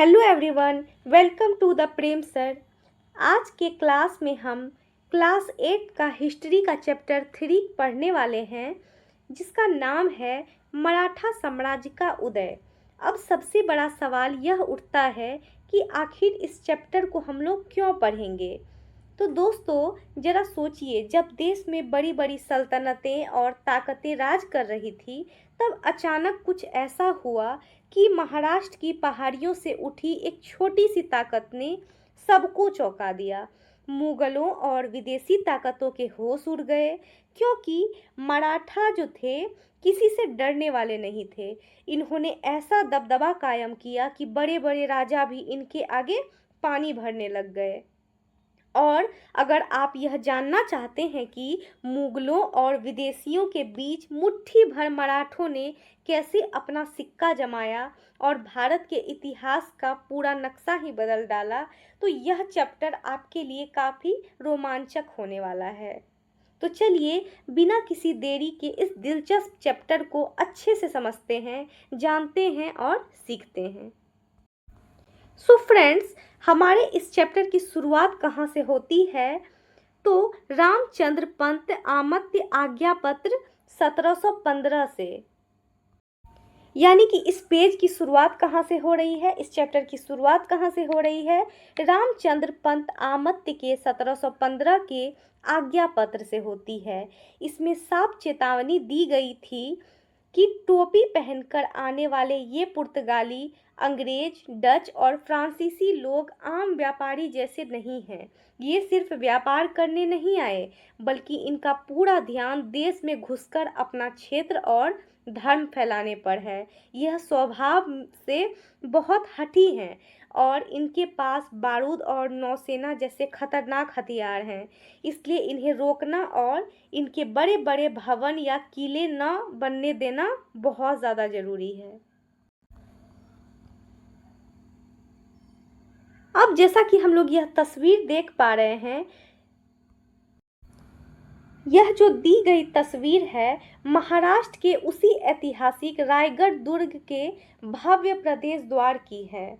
Hello everyone, welcome to the Prem sir. आज के class में हम क्लास 8 का हिस्ट्री का चैप्टर 3 पढ़ने वाले हैं, जिसका नाम है मराठा साम्राज्य का उदय। अब सबसे बड़ा सवाल यह उठता है कि आखिर इस चैप्टर को हम लोग क्यों पढ़ेंगे। तो दोस्तों ज़रा सोचिए, जब देश में बड़ी बड़ी सल्तनतें और ताकतें राज कर रही थी, तब अचानक कुछ ऐसा हुआ कि महाराष्ट्र की पहाड़ियों से उठी एक छोटी सी ताकत ने सबको चौंका दिया। मुगलों और विदेशी ताकतों के होश उड़ गए, क्योंकि मराठा जो थे किसी से डरने वाले नहीं थे। इन्होंने ऐसा दबदबा कायम किया कि बड़े बड़े राजा भी इनके आगे पानी भरने लग गए। और अगर आप यह जानना चाहते हैं कि मुगलों और विदेशियों के बीच मुट्ठी भर मराठों ने कैसे अपना सिक्का जमाया और भारत के इतिहास का पूरा नक्शा ही बदल डाला, तो यह चैप्टर आपके लिए काफ़ी रोमांचक होने वाला है। तो चलिए बिना किसी देरी के इस दिलचस्प चैप्टर को अच्छे से समझते हैं, जानते हैं और सीखते हैं। सो फ्रेंड्स, हमारे इस चैप्टर की शुरुआत कहाँ से होती है? तो रामचंद्र पंत आमत्य आज्ञा पत्र 1715 से। यानी कि इस पेज की शुरुआत कहाँ से हो रही है, इस चैप्टर की शुरुआत कहाँ से हो रही है? रामचंद्र पंत आमत्य के 1715 के आज्ञा पत्र से होती है। इसमें साफ चेतावनी दी गई थी कि टोपी पहनकर आने वाले ये पुर्तगाली, अंग्रेज, डच और फ्रांसीसी लोग आम व्यापारी जैसे नहीं हैं। ये सिर्फ व्यापार करने नहीं आए, बल्कि इनका पूरा ध्यान देश में घुसकर अपना क्षेत्र और धर्म फैलाने पर है। यह स्वभाव से बहुत हठी हैं और इनके पास बारूद और नौसेना जैसे खतरनाक हथियार हैं। इसलिए इन्हें रोकना और इनके बड़े बड़े भवन या किले न बनने देना बहुत ज़्यादा ज़रूरी है। अब जैसा कि हम लोग यह तस्वीर देख पा रहे हैं, यह जो दी गई तस्वीर है महाराष्ट्र के उसी ऐतिहासिक रायगढ़ दुर्ग के भव्य प्रदेश द्वार की है।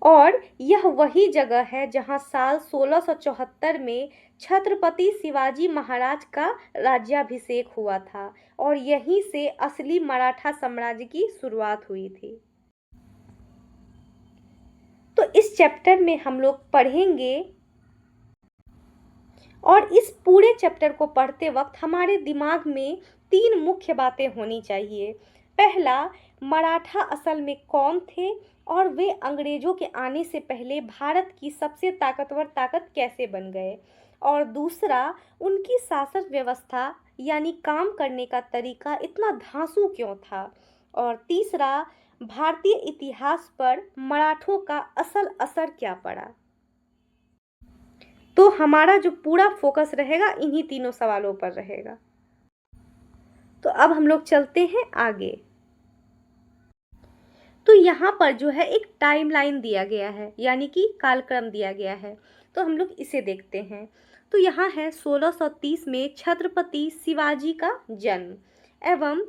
और यह वही जगह है जहां साल 1674 में छत्रपति शिवाजी महाराज का राज्याभिषेक हुआ था और यहीं से असली मराठा साम्राज्य की शुरुआत हुई थी। तो इस चैप्टर में हम लोग पढ़ेंगे, और इस पूरे चैप्टर को पढ़ते वक्त हमारे दिमाग में 3 मुख्य बातें होनी चाहिए। पहला, मराठा असल में कौन थे और वे अंग्रेजों के आने से पहले भारत की सबसे ताकतवर ताकत कैसे बन गए। और दूसरा, उनकी शासन व्यवस्था यानी काम करने का तरीका इतना धांसू क्यों था। और तीसरा, भारतीय इतिहास पर मराठों का असल असर क्या पड़ा। तो हमारा जो पूरा फोकस रहेगा इन्हीं तीनों सवालों पर रहेगा। तो अब हम लोग चलते हैं आगे। तो यहाँ पर जो है एक टाइमलाइन दिया गया है, यानी कि कालक्रम दिया गया है। तो हम लोग इसे देखते हैं। तो यहाँ है 1630 में छत्रपति शिवाजी का जन्म, एवं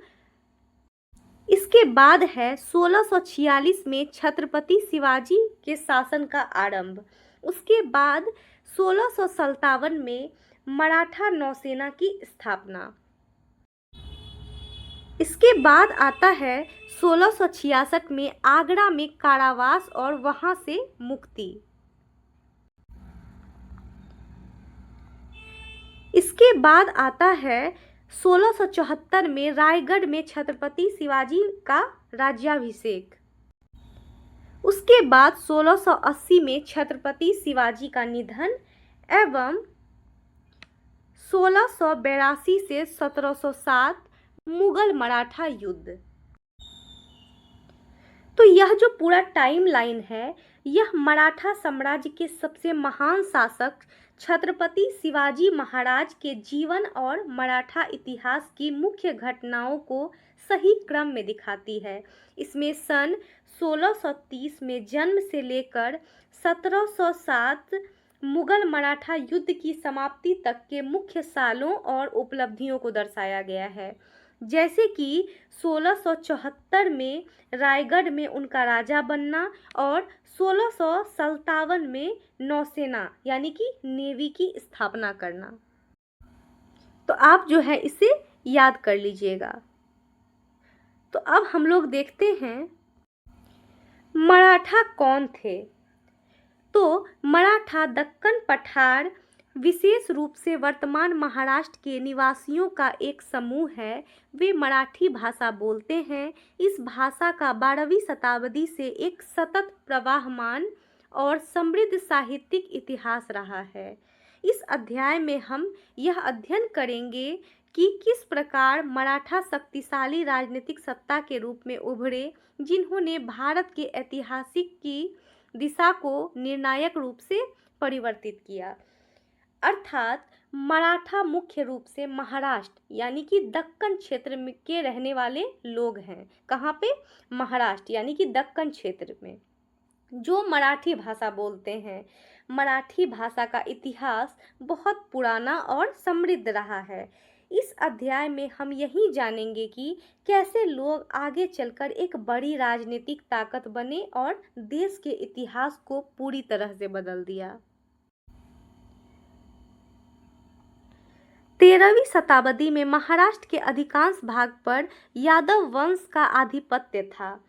इसके बाद है 1646 में छत्रपति शिवाजी के शासन का आरंभ। उसके बाद 1657 में मराठा नौसेना की स्थापना। इसके बाद आता है 1666 में आगरा में कारावास और वहां से मुक्ति। इसके बाद आता है 1674 में रायगढ़ में छत्रपति शिवाजी का राज्याभिषेक। उसके बाद 1680 में छत्रपति शिवाजी का निधन, एवं 1682 से 1707 मुगल मराठा युद्ध। तो यह जो पूरा टाइम लाइन है, यह मराठा साम्राज्य के सबसे महान शासक छत्रपति शिवाजी महाराज के जीवन और मराठा इतिहास की मुख्य घटनाओं को सही क्रम में दिखाती है। इसमें सन 1630 में जन्म से लेकर 1707 मुगल मराठा युद्ध की समाप्ति तक के मुख्य सालों और उपलब्धियों को दर्शाया गया है। जैसे कि 1674 में रायगढ़ में उनका राजा बनना और 1657 में नौसेना यानी कि नेवी की स्थापना करना। तो आप जो है इसे याद कर लीजिएगा। तो अब हम लोग देखते हैं मराठा कौन थे। तो मराठा दक्कन पठार विशेष रूप से वर्तमान महाराष्ट्र के निवासियों का एक समूह है। वे मराठी भाषा बोलते हैं। इस भाषा का 12वीं शताब्दी से एक सतत प्रवाहमान और समृद्ध साहित्यिक इतिहास रहा है। इस अध्याय में हम यह अध्ययन करेंगे कि किस प्रकार मराठा शक्तिशाली राजनीतिक सत्ता के रूप में उभरे, जिन्होंने भारत के ऐतिहासिक की दिशा को निर्णायक रूप से परिवर्तित किया। अर्थात मराठा मुख्य रूप से महाराष्ट्र यानी कि दक्कन क्षेत्र में के रहने वाले लोग हैं। कहाँ पे? महाराष्ट्र यानी कि दक्कन क्षेत्र में, जो मराठी भाषा बोलते हैं। मराठी भाषा का इतिहास बहुत पुराना और समृद्ध रहा है। इस अध्याय में हम यही जानेंगे कि कैसे लोग आगे चलकर एक बड़ी राजनीतिक ताकत बने और देश के इतिहास को पूरी तरह से बदल दिया। 13वीं शताब्दी में महाराष्ट्र के अधिकांश भाग पर यादव वंश का आधिपत्य था।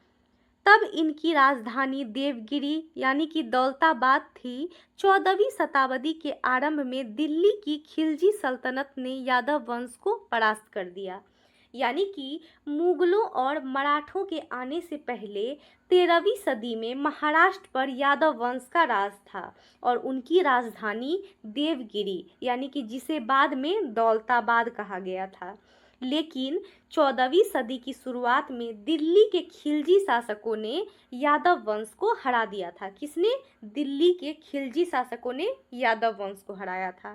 तब इनकी राजधानी देवगिरी यानी कि दौलताबाद थी। 14वीं शताब्दी के आरंभ में दिल्ली की खिलजी सल्तनत ने यादव वंश को परास्त कर दिया। यानी कि मुगलों और मराठों के आने से पहले 13वीं सदी में महाराष्ट्र पर यादव वंश का राज था और उनकी राजधानी देवगिरी यानी कि जिसे बाद में दौलताबाद कहा गया था। लेकिन 14वीं सदी की शुरुआत में दिल्ली के खिलजी शासकों ने यादव वंश को हरा दिया था। किसने? दिल्ली के खिलजी शासकों ने यादव वंश को हराया था।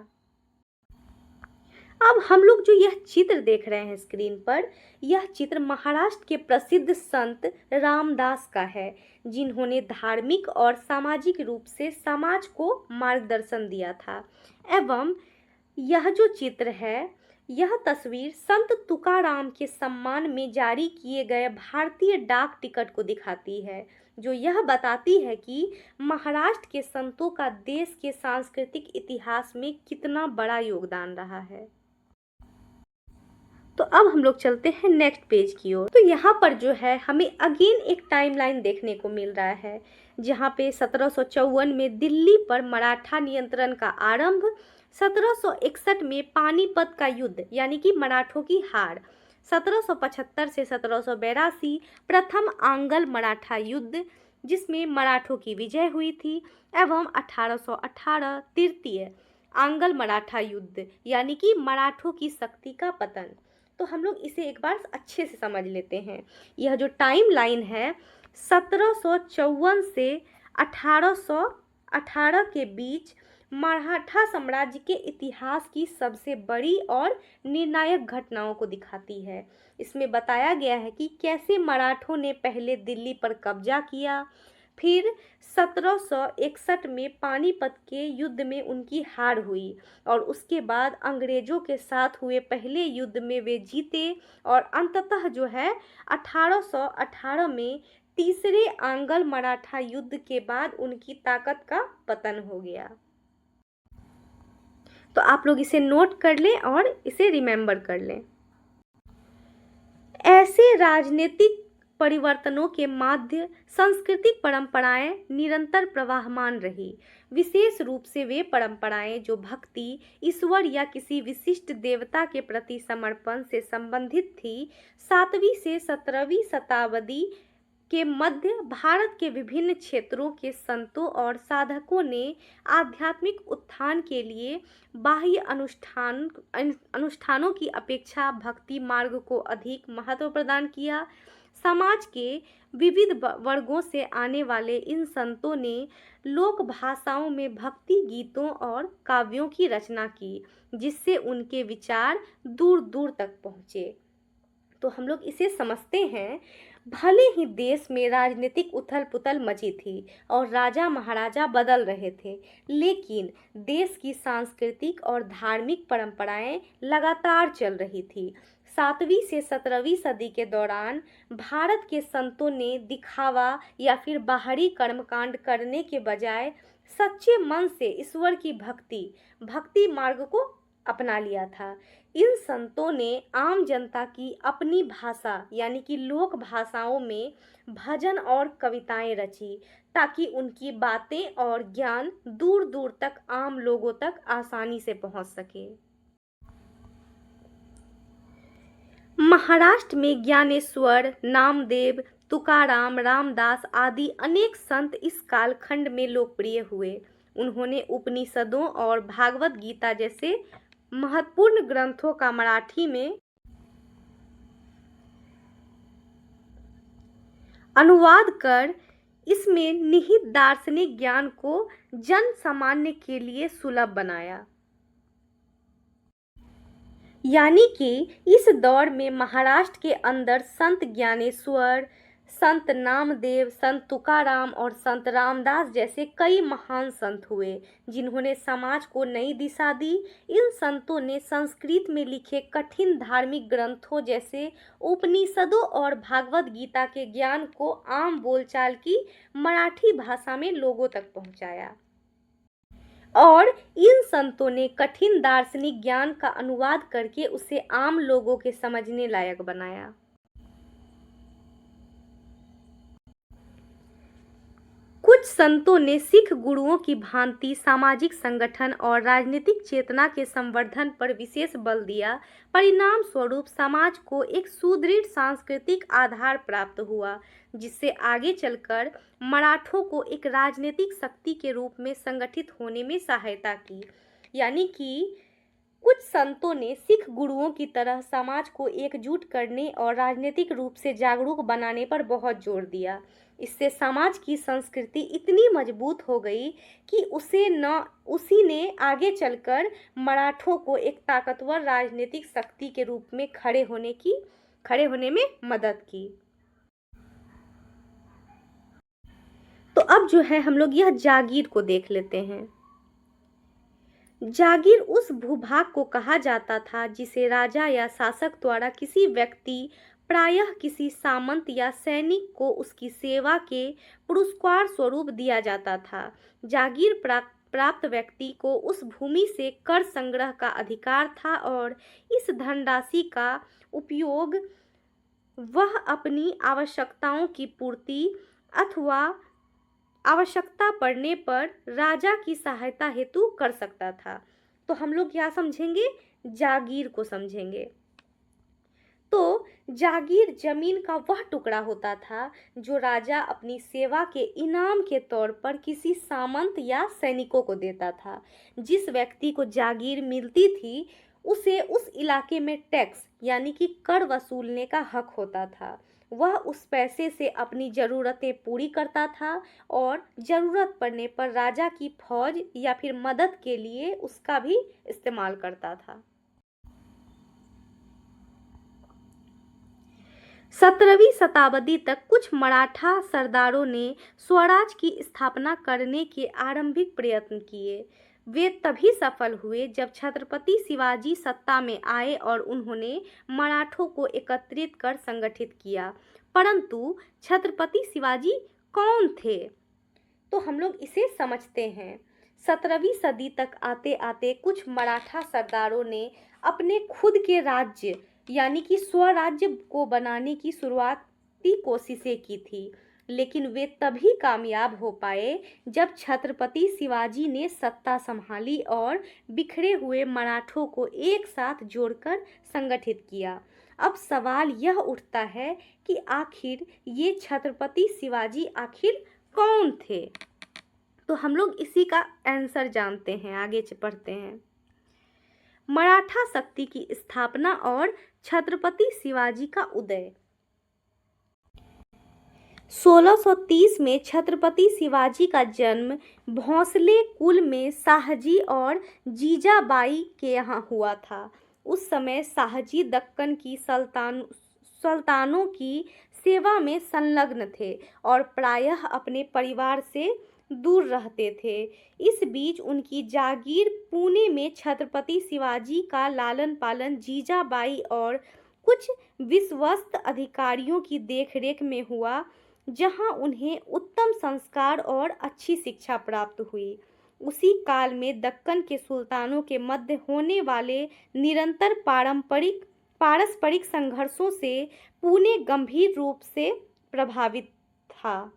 अब हम लोग जो यह चित्र देख रहे हैं स्क्रीन पर, यह चित्र महाराष्ट्र के प्रसिद्ध संत रामदास का है, जिन्होंने धार्मिक और सामाजिक रूप से समाज को मार्गदर्शन दिया था। एवं यह जो चित्र है, यह तस्वीर संत तुकाराम के सम्मान में जारी किए गए भारतीय डाक टिकट को दिखाती है, जो यह बताती है कि महाराष्ट्र के संतों का देश के सांस्कृतिक इतिहास में कितना बड़ा योगदान रहा है। तो अब हम लोग चलते हैं नेक्स्ट पेज की ओर। तो यहाँ पर जो है हमें अगेन एक टाइमलाइन देखने को मिल रहा है, जहाँ पे 1754 में दिल्ली पर मराठा नियंत्रण का आरंभ, 1761 में पानीपत का युद्ध यानी कि मराठों की हार, 1775 से 1782 प्रथम आंग्ल मराठा युद्ध जिसमें मराठों की विजय हुई थी, एवं 1818 तृतीय आंग्ल मराठा युद्ध यानी कि मराठों की शक्ति का पतन। तो हम लोग इसे एक बार अच्छे से समझ लेते हैं। यह जो टाइम लाइन है 1754 से 1818 के बीच मराठा साम्राज्य के इतिहास की सबसे बड़ी और निर्णायक घटनाओं को दिखाती है। इसमें बताया गया है कि कैसे मराठों ने पहले दिल्ली पर कब्जा किया, फिर 1761 में पानीपत के युद्ध में उनकी हार हुई और उसके बाद अंग्रेजों के साथ हुए पहले युद्ध में वे जीते और अंततः जो है 1818 में तीसरे आंग्ल मराठा युद्ध के बाद उनकी ताकत का पतन हो गया। तो आप लोग इसे नोट कर लें और इसे रिमेंबर कर लें। ऐसे राजनीतिक परिवर्तनों के माध्य सांस्कृतिक परंपराएं निरंतर प्रवाहमान रही। विशेष रूप से वे परंपराएं जो भक्ति, ईश्वर या किसी विशिष्ट देवता के प्रति समर्पण से संबंधित थी। 7वीं से 17वीं शताब्दी के मध्य भारत के विभिन्न क्षेत्रों के संतों और साधकों ने आध्यात्मिक उत्थान के लिए बाह्य अनुष्ठानों की अपेक्षा भक्ति मार्ग को अधिक महत्व प्रदान किया। समाज के विविध वर्गों से आने वाले इन संतों ने लोक भाषाओं में भक्ति गीतों और काव्यों की रचना की, जिससे उनके विचार दूर दूर तक पहुँचे। तो हम लोग इसे समझते हैं। भले ही देश में राजनीतिक उथल पुथल मची थी और राजा महाराजा बदल रहे थे, लेकिन देश की सांस्कृतिक और धार्मिक परंपराएं लगातार चल रही थी। 7वीं से 17वीं सदी के दौरान भारत के संतों ने दिखावा या फिर बाहरी कर्मकांड करने के बजाय सच्चे मन से ईश्वर की भक्ति मार्ग को अपना लिया था। इन संतों ने आम जनता की अपनी भाषा यानी कि लोक भाषाओं में भजन और कविताएं रची, ताकि उनकी बातें और ज्ञान दूर दूर तक आम लोगों तक आसानी से पहुंच सके। महाराष्ट्र में ज्ञानेश्वर, नामदेव, तुकाराम, रामदास आदि अनेक संत इस कालखंड में लोकप्रिय हुए। उन्होंने उपनिषदों और भागवत गीता जैसे महत्वपूर्ण ग्रंथों का मराठी में अनुवाद कर इसमें निहित दार्शनिक ज्ञान को जन सामान्य के लिए सुलभ बनाया। यानी कि इस दौर में महाराष्ट्र के अंदर संत ज्ञानेश्वर, संत नामदेव, संत तुकाराम और संत रामदास जैसे कई महान संत हुए, जिन्होंने समाज को नई दिशा दी। इन संतों ने संस्कृत में लिखे कठिन धार्मिक ग्रंथों जैसे उपनिषदों और भागवत गीता के ज्ञान को आम बोलचाल की मराठी भाषा में लोगों तक पहुंचाया। और इन संतों ने कठिन दार्शनिक ज्ञान का अनुवाद करके उसे आम लोगों के समझने लायक बनाया। कुछ संतों ने सिख गुरुओं की भांति सामाजिक संगठन और राजनीतिक चेतना के संवर्धन पर विशेष बल दिया। परिणाम स्वरूप समाज को एक सुदृढ़ सांस्कृतिक आधार प्राप्त हुआ, जिससे आगे चलकर मराठों को एक राजनीतिक शक्ति के रूप में संगठित होने में सहायता की। यानी कि कुछ संतों ने सिख गुरुओं की तरह समाज को एकजुट करने और राजनीतिक रूप से जागरूक बनाने पर बहुत जोर दिया। इससे समाज की संस्कृति इतनी मजबूत हो गई कि उसी ने आगे चलकर मराठों को एक ताकतवर राजनीतिक शक्ति के रूप में खड़े होने में मदद की। तो अब जो है हम लोग यह जागीर को देख लेते हैं। जागीर उस भूभाग को कहा जाता था जिसे राजा या शासक द्वारा किसी व्यक्ति, प्रायः किसी सामंत या सैनिक को उसकी सेवा के पुरस्कार स्वरूप दिया जाता था। जागीर प्राप्त व्यक्ति को उस भूमि से कर संग्रह का अधिकार था और इस धनराशि का उपयोग वह अपनी आवश्यकताओं की पूर्ति अथवा आवश्यकता पड़ने पर राजा की सहायता हेतु कर सकता था। तो हम लोग क्या समझेंगे? जागीर को समझेंगे। तो जागीर जमीन का वह टुकड़ा होता था जो राजा अपनी सेवा के इनाम के तौर पर किसी सामंत या सैनिकों को देता था। जिस व्यक्ति को जागीर मिलती थी उसे उस इलाके में टैक्स यानी कि कर वसूलने का हक होता था। वह उस पैसे से अपनी ज़रूरतें पूरी करता था और ज़रूरत पड़ने पर राजा की फौज या फिर मदद के लिए उसका भी इस्तेमाल करता था। 17वीं शताब्दी तक कुछ मराठा सरदारों ने स्वराज की स्थापना करने के आरंभिक प्रयत्न किए। वे तभी सफल हुए जब छत्रपति शिवाजी सत्ता में आए और उन्होंने मराठों को एकत्रित कर संगठित किया। परंतु छत्रपति शिवाजी कौन थे? तो हम लोग इसे समझते हैं। 17वीं सदी तक आते आते कुछ मराठा सरदारों ने अपने खुद के राज्य यानी कि स्वराज्य को बनाने की शुरुआती कोशिशें की थी, लेकिन वे तभी कामयाब हो पाए जब छत्रपति शिवाजी ने सत्ता संभाली और बिखरे हुए मराठों को एक साथ जोड़कर संगठित किया। अब सवाल यह उठता है कि आखिर ये छत्रपति शिवाजी आखिर कौन थे? तो हम लोग इसी का आंसर जानते हैं, आगे पढ़ते हैं। मराठा शक्ति की स्थापना और छत्रपति शिवाजी का उदय। 1630 में छत्रपति शिवाजी का जन्म भोंसले कुल में शाहजी और जीजाबाई के यहाँ हुआ था। उस समय शाहजी दक्कन की सुल्तानों की सेवा में संलग्न थे और प्रायः अपने परिवार से दूर रहते थे। इस बीच उनकी जागीर पुणे में छत्रपति शिवाजी का लालन पालन जीजाबाई और कुछ विश्वस्त अधिकारियों की देखरेख में हुआ, जहां उन्हें उत्तम संस्कार और अच्छी शिक्षा प्राप्त हुई। उसी काल में दक्कन के सुल्तानों के मध्य होने वाले निरंतर पारस्परिक संघर्षों से पुणे गंभीर रूप से प्रभावित था।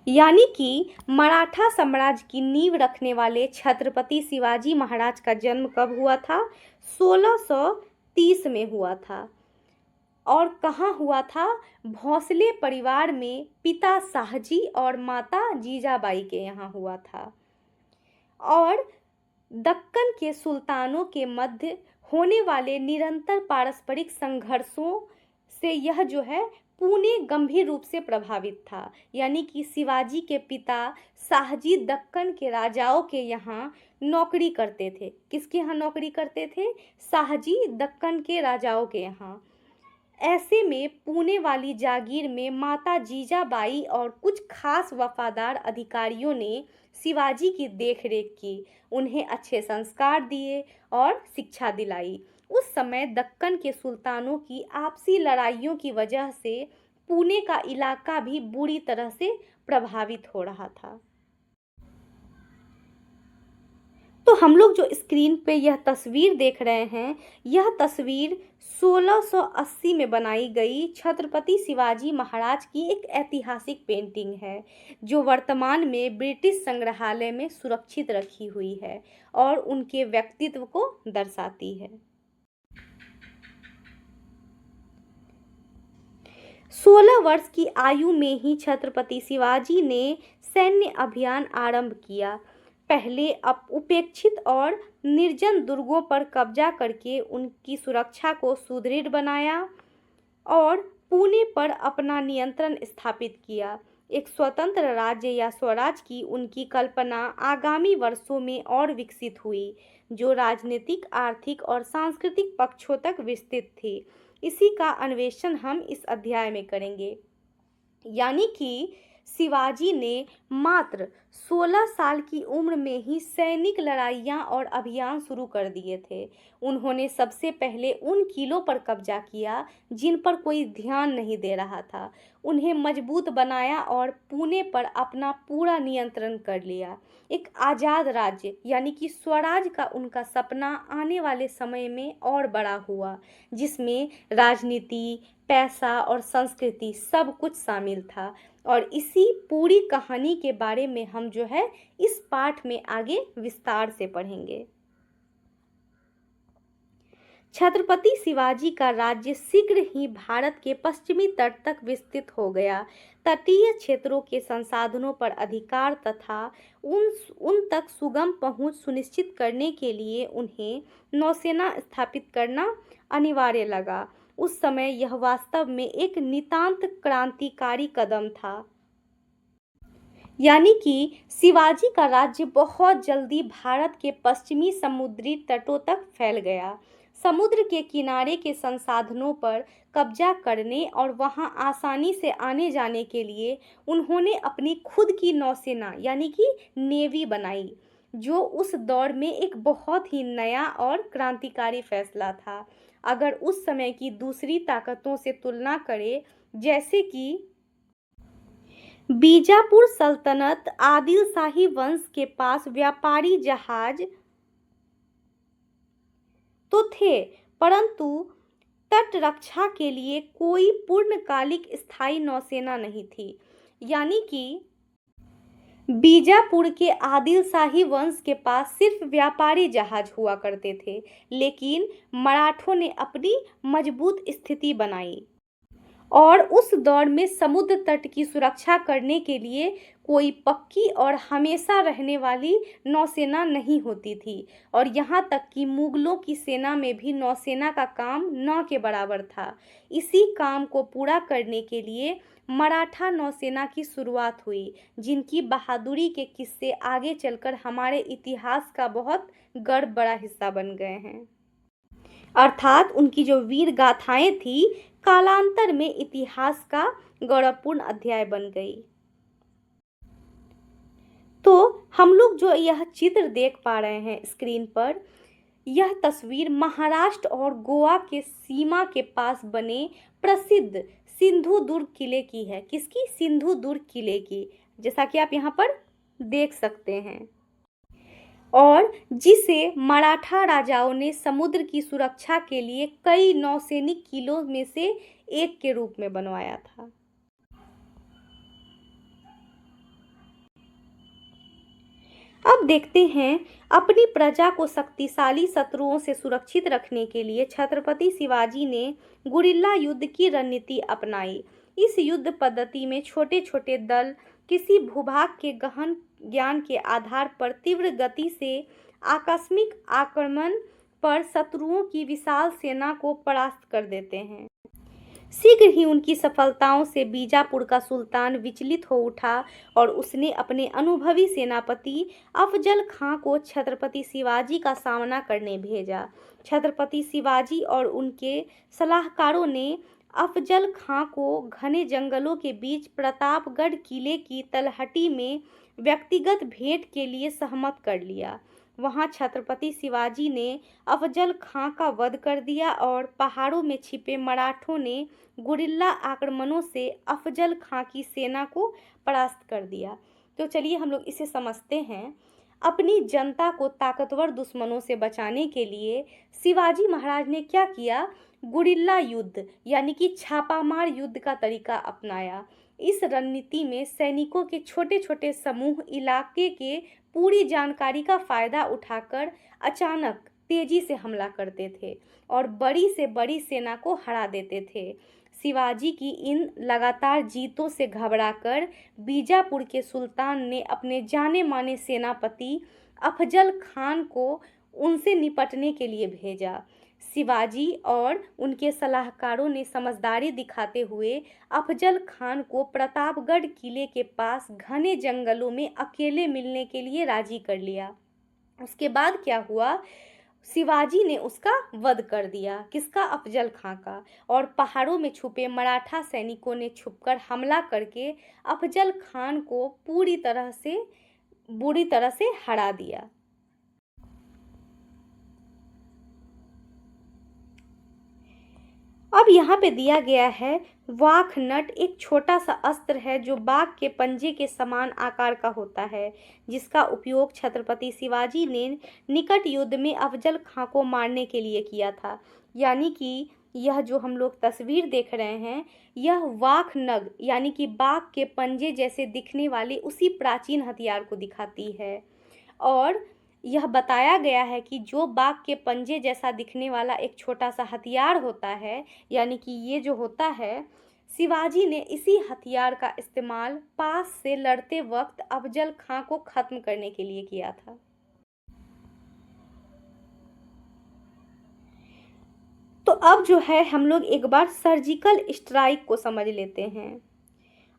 यानी कि मराठा साम्राज्य की नींव रखने वाले छत्रपति शिवाजी महाराज का जन्म कब हुआ था? 1630 में हुआ था। और कहाँ हुआ था? भोसले परिवार में पिता शाहजी और माता जीजाबाई के यहाँ हुआ था। और दक्कन के सुल्तानों के मध्य होने वाले निरंतर पारस्परिक संघर्षों से यह जो है पुणे गंभीर रूप से प्रभावित था। यानी कि शिवाजी के पिता शाहजी दक्कन के राजाओं के यहाँ नौकरी करते थे। किसके यहाँ नौकरी करते थे? शाहजी दक्कन के राजाओं के यहाँ। ऐसे में पुणे वाली जागीर में माता जीजाबाई और कुछ खास वफादार अधिकारियों ने शिवाजी की देखरेख की, उन्हें अच्छे संस्कार दिए और शिक्षा दिलाई। उस समय दक्कन के सुल्तानों की आपसी लड़ाइयों की वजह से पुणे का इलाका भी बुरी तरह से प्रभावित हो रहा था। तो हम लोग जो स्क्रीन पे यह तस्वीर देख रहे हैं, यह तस्वीर 1680 में बनाई गई छत्रपति शिवाजी महाराज की एक ऐतिहासिक पेंटिंग है, जो वर्तमान में ब्रिटिश संग्रहालय में सुरक्षित रखी हुई है और उनके व्यक्तित्व को दर्शाती है। 16 वर्ष की आयु में ही छत्रपति शिवाजी ने सैन्य अभियान आरंभ किया। पहले उपेक्षित और निर्जन दुर्गों पर कब्जा करके उनकी सुरक्षा को सुदृढ़ बनाया और पुणे पर अपना नियंत्रण स्थापित किया। एक स्वतंत्र राज्य या स्वराज की उनकी कल्पना आगामी वर्षों में और विकसित हुई, जो राजनीतिक, आर्थिक और सांस्कृतिक पक्षों तक विस्तृत थी। इसी का अन्वेषण हम इस अध्याय में करेंगे। यानी कि शिवाजी ने मात्र 16 साल की उम्र में ही सैनिक लड़ाइयाँ और अभियान शुरू कर दिए थे। उन्होंने सबसे पहले उन किलों पर कब्जा किया जिन पर कोई ध्यान नहीं दे रहा था, उन्हें मजबूत बनाया और पुणे पर अपना पूरा नियंत्रण कर लिया। एक आज़ाद राज्य यानी कि स्वराज का उनका सपना आने वाले समय में और बड़ा हुआ, जिसमें राजनीति, पैसा और संस्कृति सब कुछ शामिल था। और इसी पूरी कहानी के बारे में हम जो है इस पाठ में आगे विस्तार से पढ़ेंगे। छत्रपति शिवाजी का राज्य शीघ्र ही भारत के पश्चिमी तट तक विस्तृत हो गया। तटीय क्षेत्रों के संसाधनों पर अधिकार तथा उन तक सुगम पहुंच सुनिश्चित करने के लिए उन्हें नौसेना स्थापित करना अनिवार्य लगा। उस समय यह वास्तव में एक नितांत क्रांतिकारी कदम था। यानी कि शिवाजी का राज्य बहुत जल्दी भारत के पश्चिमी समुद्री तटों तक फैल गया। समुद्र के किनारे के संसाधनों पर कब्जा करने और वहां आसानी से आने जाने के लिए उन्होंने अपनी खुद की नौसेना यानी कि नेवी बनाई, जो उस दौर में एक बहुत ही नया और क्रांतिकारी फैसला था। अगर उस समय की दूसरी ताकतों से तुलना करें, जैसे कि बीजापुर सल्तनत, आदिल शाही वंश के पास व्यापारी जहाज तो थे, परंतु तट रक्षा के लिए कोई पूर्णकालिक स्थायी नौसेना नहीं थी। यानी कि बीजापुर के आदिल शाही वंश के पास सिर्फ व्यापारी जहाज हुआ करते थे, लेकिन मराठों ने अपनी मजबूत स्थिति बनाई और उस दौर में समुद्र तट की सुरक्षा करने के लिए कोई पक्की और हमेशा रहने वाली नौसेना नहीं होती थी। और यहाँ तक कि मुगलों की सेना में भी नौसेना का काम न के बराबर था। इसी काम को पूरा करने के लिए मराठा नौसेना की शुरुआत हुई, जिनकी बहादुरी के किस्से आगे चलकर हमारे इतिहास का बहुत बड़ा हिस्सा बन गए हैं। अर्थात उनकी जो वीर गाथाएं थी कालांतर में इतिहास का गौरवपूर्ण अध्याय बन गई। तो हम लोग जो यह चित्र देख पा रहे हैं स्क्रीन पर, यह तस्वीर महाराष्ट्र और गोवा के सीमा के पास बने प्रसिद्ध सिंधु दुर्ग किले की है। किसकी? सिंधु दुर्ग किले की, जैसा कि आप यहाँ पर देख सकते हैं, और जिसे मराठा राजाओं ने समुद्र की सुरक्षा के लिए कई नौसैनिक किलों में से एक के रूप में बनवाया था। अब देखते हैं, अपनी प्रजा को शक्तिशाली शत्रुओं से सुरक्षित रखने के लिए छत्रपति शिवाजी ने गुरिल्ला युद्ध की रणनीति अपनाई। इस युद्ध पद्धति में छोटे छोटे दल किसी भूभाग के गहन ज्ञान के आधार पर तीव्र गति से आकस्मिक आक्रमण पर शत्रुओं की विशाल सेना को परास्त कर देते हैं। शीघ्र ही उनकी सफलताओं से बीजापुर का सुल्तान विचलित हो उठा और उसने अपने अनुभवी सेनापति अफजल खां को छत्रपति शिवाजी का सामना करने भेजा। छत्रपति शिवाजी और उनके सलाहकारों ने अफजल खां को घने जंगलों के बीच प्रतापगढ़ किले की तलहटी में व्यक्तिगत भेंट के लिए सहमत कर लिया। वहां छत्रपति शिवाजी ने अफजल खां का वध कर दिया और पहाड़ों में छिपे मराठों ने गुरिल्ला आक्रमणों से अफजल खां की सेना को परास्त कर दिया। तो चलिए हम लोग इसे समझते हैं। अपनी जनता को ताकतवर दुश्मनों से बचाने के लिए शिवाजी महाराज ने क्या किया? गुरिल्ला युद्ध यानी कि छापामार युद्ध का तरीका अपनाया। इस रणनीति में सैनिकों के छोटे छोटे समूह इलाके के पूरी जानकारी का फायदा उठाकर अचानक तेजी से हमला करते थे और बड़ी से बड़ी सेना को हरा देते थे। शिवाजी की इन लगातार जीतों से घबराकर बीजापुर के सुल्तान ने अपने जाने माने सेनापति अफजल खान को उनसे निपटने के लिए भेजा। शिवाजी और उनके सलाहकारों ने समझदारी दिखाते हुए अफजल खान को प्रतापगढ़ किले के पास घने जंगलों में अकेले मिलने के लिए राजी कर लिया। उसके बाद क्या हुआ? शिवाजी ने उसका वध कर दिया। किसका? अफजल खां का। और पहाड़ों में छुपे मराठा सैनिकों ने छुपकर हमला करके अफजल खान को बुरी तरह से हरा दिया। अब यहाँ पे दिया गया है वाख नट, एक छोटा सा अस्त्र है जो बाघ के पंजे के समान आकार का होता है, जिसका उपयोग छत्रपति शिवाजी ने निकट युद्ध में अफजल खां को मारने के लिए किया था। यानी कि यह जो हम लोग तस्वीर देख रहे हैं, यह वाख नग यानी कि बाघ के पंजे जैसे दिखने वाले उसी प्राचीन हथियार को दिखाती है। और यह बताया गया है कि जो बाघ के पंजे जैसा दिखने वाला एक छोटा सा हथियार होता है, यानी कि ये जो होता है, शिवाजी ने इसी हथियार का इस्तेमाल पास से लड़ते वक्त अफजल खां को खत्म करने के लिए किया था। तो अब जो है हम लोग एक बार सर्जिकल स्ट्राइक को समझ लेते हैं।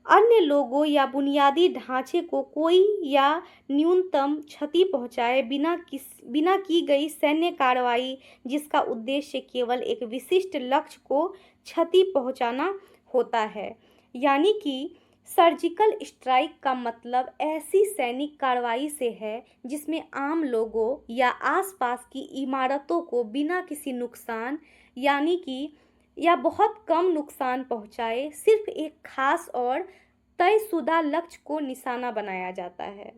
अन्य लोगों या बुनियादी ढांचे को कोई या न्यूनतम क्षति पहुंचाए बिना की गई सैन्य कार्रवाई, जिसका उद्देश्य केवल एक विशिष्ट लक्ष्य को क्षति पहुंचाना होता है। यानी कि सर्जिकल स्ट्राइक का मतलब ऐसी सैनिक कार्रवाई से है जिसमें आम लोगों या आसपास की इमारतों को बिना किसी नुकसान यानी कि या बहुत कम नुकसान पहुंचाए सिर्फ एक खास और तयशुदा लक्ष्य को निशाना बनाया जाता है।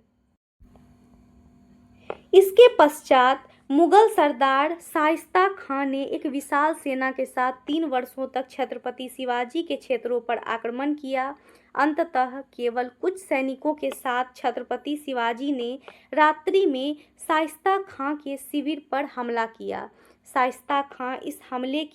इसके पश्चात मुगल सरदार शाइस्ता खां ने एक विशाल सेना के साथ 3 वर्षों तक छत्रपति शिवाजी के क्षेत्रों पर आक्रमण किया। अंततः केवल कुछ सैनिकों के साथ छत्रपति शिवाजी ने रात्रि में शाइस्ता खां के शिविर पर हमला किया। शाइस्ता खां इस हमले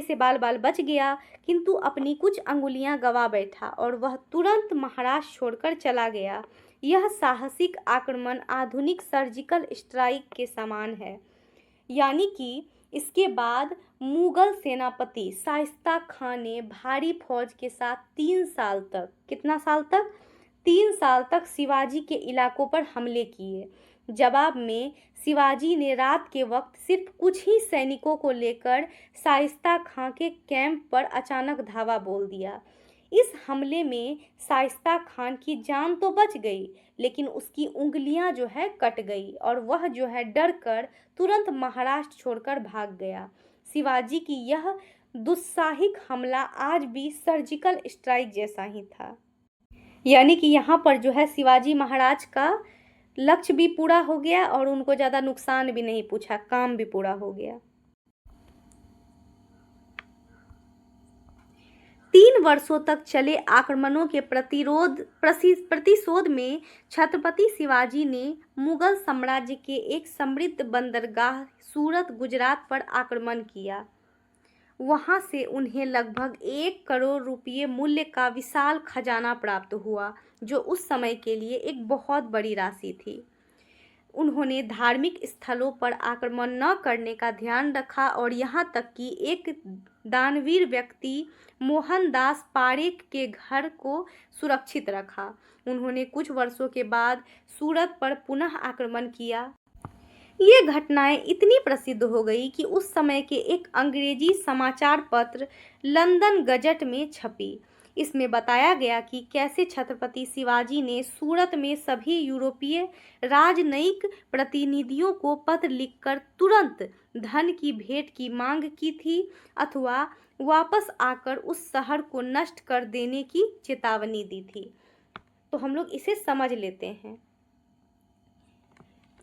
से बाल बाल बच गया, किंतु अपनी कुछ अंगुलियां गंवा बैठा और वह तुरंत महाराष्ट्र छोड़कर चला गया। यह साहसिक आक्रमण आधुनिक सर्जिकल स्ट्राइक के समान है। यानी कि इसके बाद मुगल सेनापति शाइस्ता खां ने भारी फौज के साथ 3 साल तक, कितना साल तक? 3 साल तक शिवाजी के इलाकों पर हमले किए। जवाब में शिवाजी ने रात के वक्त सिर्फ कुछ ही सैनिकों को लेकर शाइस्ता खां के कैंप पर अचानक धावा बोल दिया। इस हमले में शाइस्ता खान की जान तो बच गई, लेकिन उसकी उंगलियां जो है कट गई और वह जो है डर कर तुरंत महाराष्ट्र छोड़कर भाग गया। शिवाजी की यह दुस्साहसिक हमला आज भी सर्जिकल स्ट्राइक जैसा ही था। यानी कि यहाँ पर जो है शिवाजी महाराज का लक्ष्य भी पूरा हो गया और उनको ज़्यादा नुकसान भी नहीं पूछा, काम भी पूरा हो गया। 3 वर्षों तक चले आक्रमणों के प्रतिशोध में छत्रपति शिवाजी ने मुगल साम्राज्य के एक समृद्ध बंदरगाह सूरत गुजरात पर आक्रमण किया। वहां से उन्हें लगभग 1 करोड़ रुपये मूल्य का विशाल खजाना प्राप्त हुआ, जो उस समय के लिए एक बहुत बड़ी राशि थी। उन्होंने धार्मिक स्थलों पर आक्रमण न करने का ध्यान रखा और यहाँ तक कि एक दानवीर व्यक्ति मोहनदास पारेख के घर को सुरक्षित रखा। उन्होंने कुछ वर्षों के बाद सूरत पर पुनः आक्रमण किया। ये घटनाएं इतनी प्रसिद्ध हो गई कि उस समय के एक अंग्रेजी समाचार पत्र लंदन गजट में छपी। इसमें बताया गया कि कैसे छत्रपति शिवाजी ने सूरत में सभी यूरोपीय राजनयिक प्रतिनिधियों को पत्र लिखकर तुरंत धन की भेंट की मांग की थी अथवा वापस आकर उस शहर को नष्ट कर देने की चेतावनी दी थी। तो हम लोग इसे समझ लेते हैं।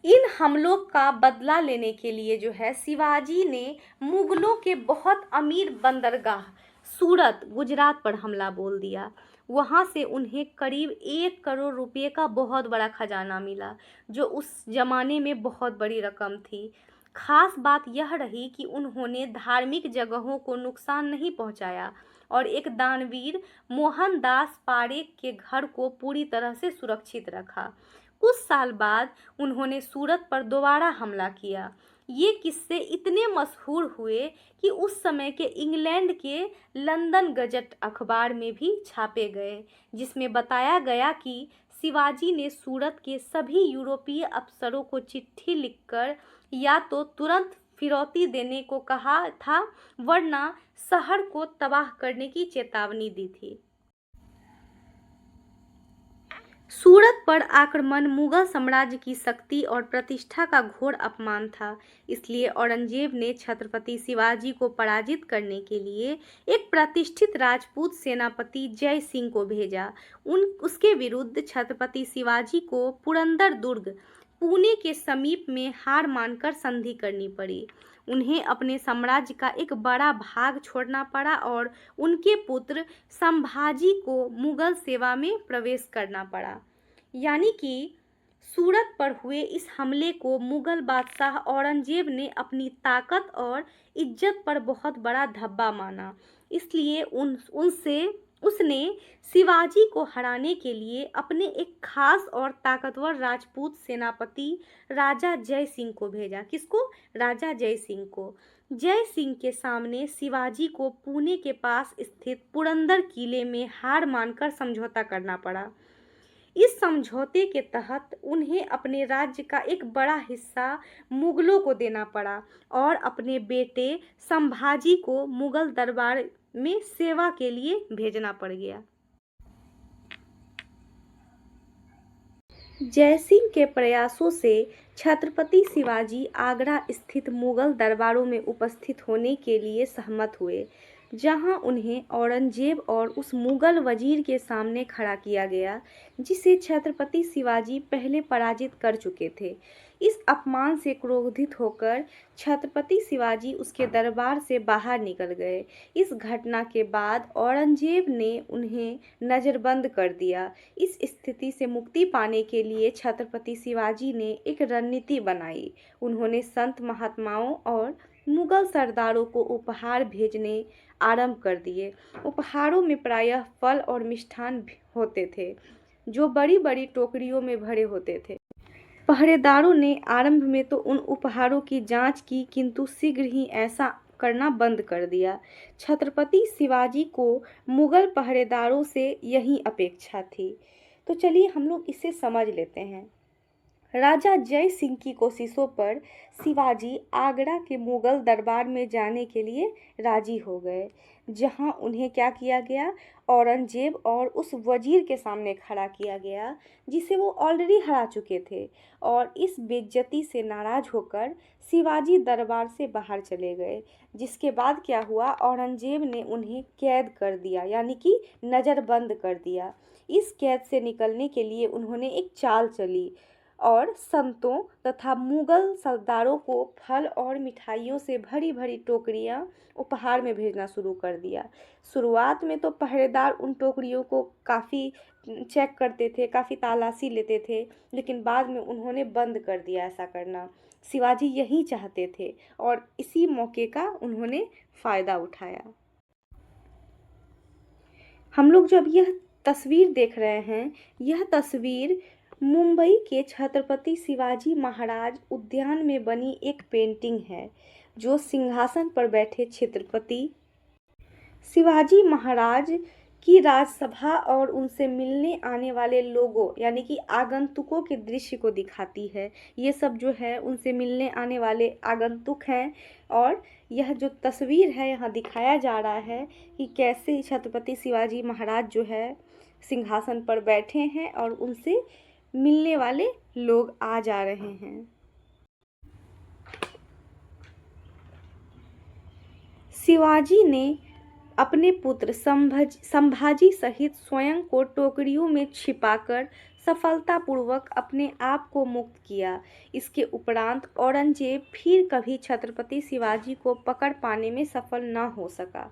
इन हमलों का बदला लेने के लिए जो है शिवाजी ने मुगलों के बहुत अमीर बंदरगाह सूरत गुजरात पर हमला बोल दिया। वहाँ से उन्हें करीब 1 करोड़ रुपये का बहुत बड़ा खजाना मिला, जो उस जमाने में बहुत बड़ी रकम थी। खास बात यह रही कि उन्होंने धार्मिक जगहों को नुकसान नहीं पहुंचाया और एक दानवीर मोहनदास पारेख के घर को पूरी तरह से सुरक्षित रखा। कुछ साल बाद उन्होंने सूरत पर दोबारा हमला किया। ये किस्से इतने मशहूर हुए कि उस समय के इंग्लैंड के लंदन गजट अखबार में भी छापे गए, जिसमें बताया गया कि शिवाजी ने सूरत के सभी यूरोपीय अफसरों को चिट्ठी लिखकर या तो तुरंत फिरौती देने को कहा था, वरना शहर को तबाह करने की चेतावनी दी थी। सूरत पर आक्रमण मुगल साम्राज्य की शक्ति और प्रतिष्ठा का घोर अपमान था। इसलिए औरंगजेब ने छत्रपति शिवाजी को पराजित करने के लिए एक प्रतिष्ठित राजपूत सेनापति जय सिंह को भेजा। उसके विरुद्ध छत्रपति शिवाजी को पुरंदर दुर्ग पुणे के समीप में हार मानकर संधि करनी पड़ी। उन्हें अपने साम्राज्य का एक बड़ा भाग छोड़ना पड़ा और उनके पुत्र संभाजी को मुगल सेवा में प्रवेश करना पड़ा। यानी कि सूरत पर हुए इस हमले को मुगल बादशाह औरंगजेब ने अपनी ताकत और इज्जत पर बहुत बड़ा धब्बा माना। इसलिए उसने शिवाजी को हराने के लिए अपने एक खास और ताकतवर राजपूत सेनापति राजा जय सिंह को भेजा। किसको? राजा जय सिंह को। जय सिंह के सामने शिवाजी को पुणे के पास स्थित पुरंदर किले में हार मानकर समझौता करना पड़ा। इस समझौते के तहत उन्हें अपने राज्य का एक बड़ा हिस्सा मुगलों को देना पड़ा और अपने बेटे संभाजी को मुगल दरबार में सेवा के लिए भेजना पड़ गया। जयसिंह के प्रयासों से छत्रपति शिवाजी आगरा स्थित मुगल दरबारों में उपस्थित होने के लिए सहमत हुए, जहां उन्हें औरंगजेब और उस मुगल वजीर के सामने खड़ा किया गया जिसे छत्रपति शिवाजी पहले पराजित कर चुके थे। इस अपमान से क्रोधित होकर छत्रपति शिवाजी उसके दरबार से बाहर निकल गए। इस घटना के बाद औरंगजेब ने उन्हें नज़रबंद कर दिया। इस स्थिति से मुक्ति पाने के लिए छत्रपति शिवाजी ने एक रणनीति बनाई। उन्होंने संत महात्माओं और मुगल सरदारों को उपहार भेजने आरंभ कर दिए। उपहारों में प्रायः फल और मिष्ठान होते थे, जो बड़ी बड़ी टोकरियों में भरे होते थे। पहरेदारों ने आरंभ में तो उन उपहारों की जांच की, किंतु शीघ्र ही ऐसा करना बंद कर दिया। छत्रपति शिवाजी को मुगल पहरेदारों से यही अपेक्षा थी। तो चलिए हम लोग इसे समझ लेते हैं। राजा जय सिंह की कोशिशों पर शिवाजी आगरा के मुगल दरबार में जाने के लिए राजी हो गए, जहां उन्हें क्या किया गया, औरंगजेब और उस वजीर के सामने खड़ा किया गया जिसे वो ऑलरेडी हरा चुके थे। और इस बेइज्जती से नाराज होकर शिवाजी दरबार से बाहर चले गए, जिसके बाद क्या हुआ, औरंगजेब ने उन्हें कैद कर दिया, यानी कि नज़रबंद कर दिया। इस कैद से निकलने के लिए उन्होंने एक चाल चली और संतों तथा मुगल सरदारों को फल और मिठाइयों से भरी भरी टोकरियां उपहार में भेजना शुरू कर दिया। शुरुआत में तो पहरेदार उन टोकरियों को काफ़ी चेक करते थे, काफ़ी तलाशी लेते थे, लेकिन बाद में उन्होंने बंद कर दिया ऐसा करना। शिवाजी यही चाहते थे और इसी मौके का उन्होंने फ़ायदा उठाया। हम लोग जब यह तस्वीर देख रहे हैं, यह तस्वीर मुंबई के छत्रपति शिवाजी महाराज उद्यान में बनी एक पेंटिंग है, जो सिंहासन पर बैठे छत्रपति शिवाजी महाराज की राजसभा और उनसे मिलने आने वाले लोगों यानी कि आगंतुकों के दृश्य को दिखाती है। ये सब जो है उनसे मिलने आने वाले आगंतुक हैं और यह जो तस्वीर है यहाँ दिखाया जा रहा है कि कैसे छत्रपति शिवाजी महाराज जो है सिंहासन पर बैठे हैं और उनसे मिलने वाले लोग आ जा रहे हैं। शिवाजी ने अपने पुत्र संभाजी सहित स्वयं को टोकरियों में छिपाकर सफलतापूर्वक अपने आप को मुक्त किया। इसके उपरांत औरंगजेब फिर कभी छत्रपति शिवाजी को पकड़ पाने में सफल न हो सका।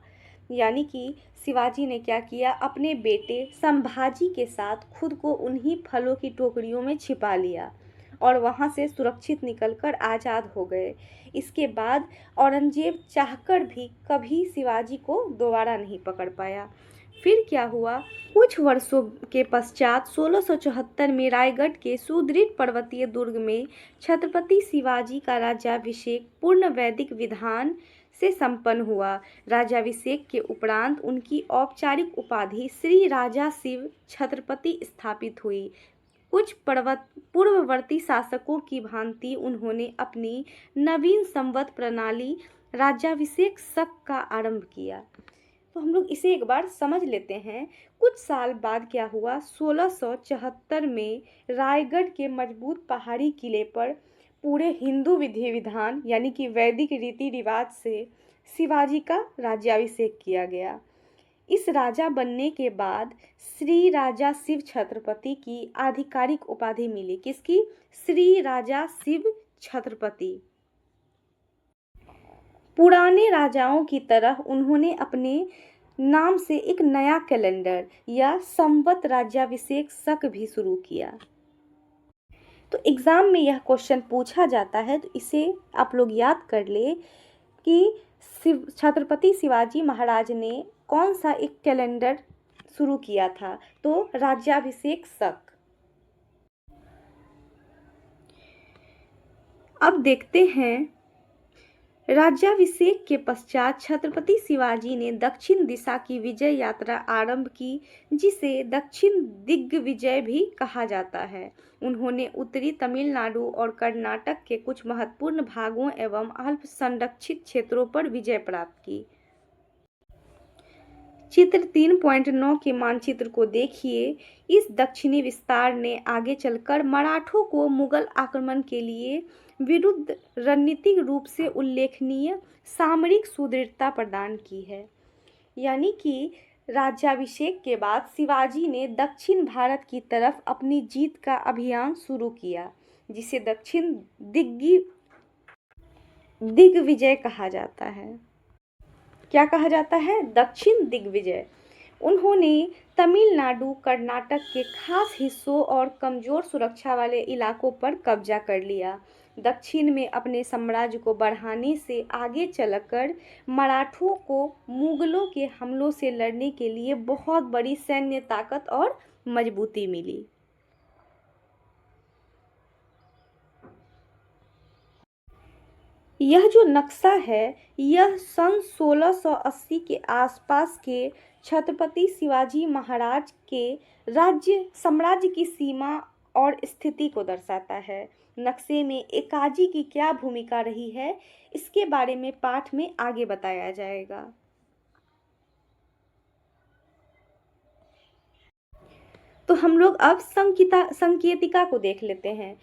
यानी कि शिवाजी ने क्या किया, अपने बेटे संभाजी के साथ खुद को उन्हीं फलों की टोकरियों में छिपा लिया और वहां से सुरक्षित निकलकर आज़ाद हो गए। इसके बाद औरंगजेब चाहकर भी कभी शिवाजी को दोबारा नहीं पकड़ पाया। फिर क्या हुआ, कुछ वर्षों के पश्चात 1674 में रायगढ़ के सुदृढ़ पर्वतीय दुर्ग में छत्रपति शिवाजी का राज्याभिषेक पूर्ण वैदिक विधान से संपन्न हुआ। राज्याभिषेक के उपरांत उनकी औपचारिक उपाधि श्री राजा शिव छत्रपति स्थापित हुई। कुछ पूर्ववर्ती शासकों की भांति उन्होंने अपनी नवीन संवत प्रणाली राज्याभिषेक शक का आरंभ किया। तो हम लोग इसे एक बार समझ लेते हैं। कुछ साल बाद क्या हुआ, 1674 में रायगढ़ के मजबूत पहाड़ी किले पर पूरे हिंदू विधि विधान यानी कि वैदिक रीति रिवाज से शिवाजी का राज्याभिषेक किया गया। इस राजा बनने के बाद श्री राजा शिव छत्रपति की आधिकारिक उपाधि मिली। किसकी? श्री राजा शिव छत्रपति। पुराने राजाओं की तरह उन्होंने अपने नाम से एक नया कैलेंडर या संवत राज्याभिषेक शक भी शुरू किया। तो एग्ज़ाम में यह क्वेश्चन पूछा जाता है, तो इसे आप लोग याद कर ले कि छत्रपति शिवाजी महाराज ने कौन सा एक कैलेंडर शुरू किया था, तो राज्याभिषेक शक। अब देखते हैं, राज्याभिषेक के पश्चात छत्रपति शिवाजी ने दक्षिण दिशा की विजय यात्रा आरंभ की, जिसे दक्षिण दिग्विजय भी कहा जाता है। उन्होंने उत्तरी तमिलनाडु और कर्नाटक के कुछ महत्वपूर्ण भागों एवं अल्प संरक्षित क्षेत्रों पर विजय प्राप्त की। चित्र 3.9 के मानचित्र को देखिए। इस दक्षिणी विस्तार ने आगे चलकर मराठों को मुगल आक्रमण के लिए विरुद्ध रणनीतिक रूप से उल्लेखनीय सामरिक सुदृढ़ता प्रदान की है। यानी कि राज्याभिषेक के बाद शिवाजी ने दक्षिण भारत की तरफ अपनी जीत का अभियान शुरू किया, जिसे दक्षिण दिग्विजय कहा जाता है। क्या कहा जाता है? दक्षिण दिग्विजय। उन्होंने तमिलनाडु, कर्नाटक के खास हिस्सों और कमजोर सुरक्षा वाले इलाकों पर कब्जा कर लिया। दक्षिण में अपने साम्राज्य को बढ़ाने से आगे चलकर मराठों को मुगलों के हमलों से लड़ने के लिए बहुत बड़ी सैन्य ताकत और मजबूती मिली। यह जो नक्शा है, यह सन 1680 के आसपास के छत्रपति शिवाजी महाराज के साम्राज्य की सीमा और स्थिति को दर्शाता है। नक्शे में एकाजी की क्या भूमिका रही है, इसके बारे में पाठ में आगे बताया जाएगा। तो हम लोग अब संकेतिका को देख लेते हैं।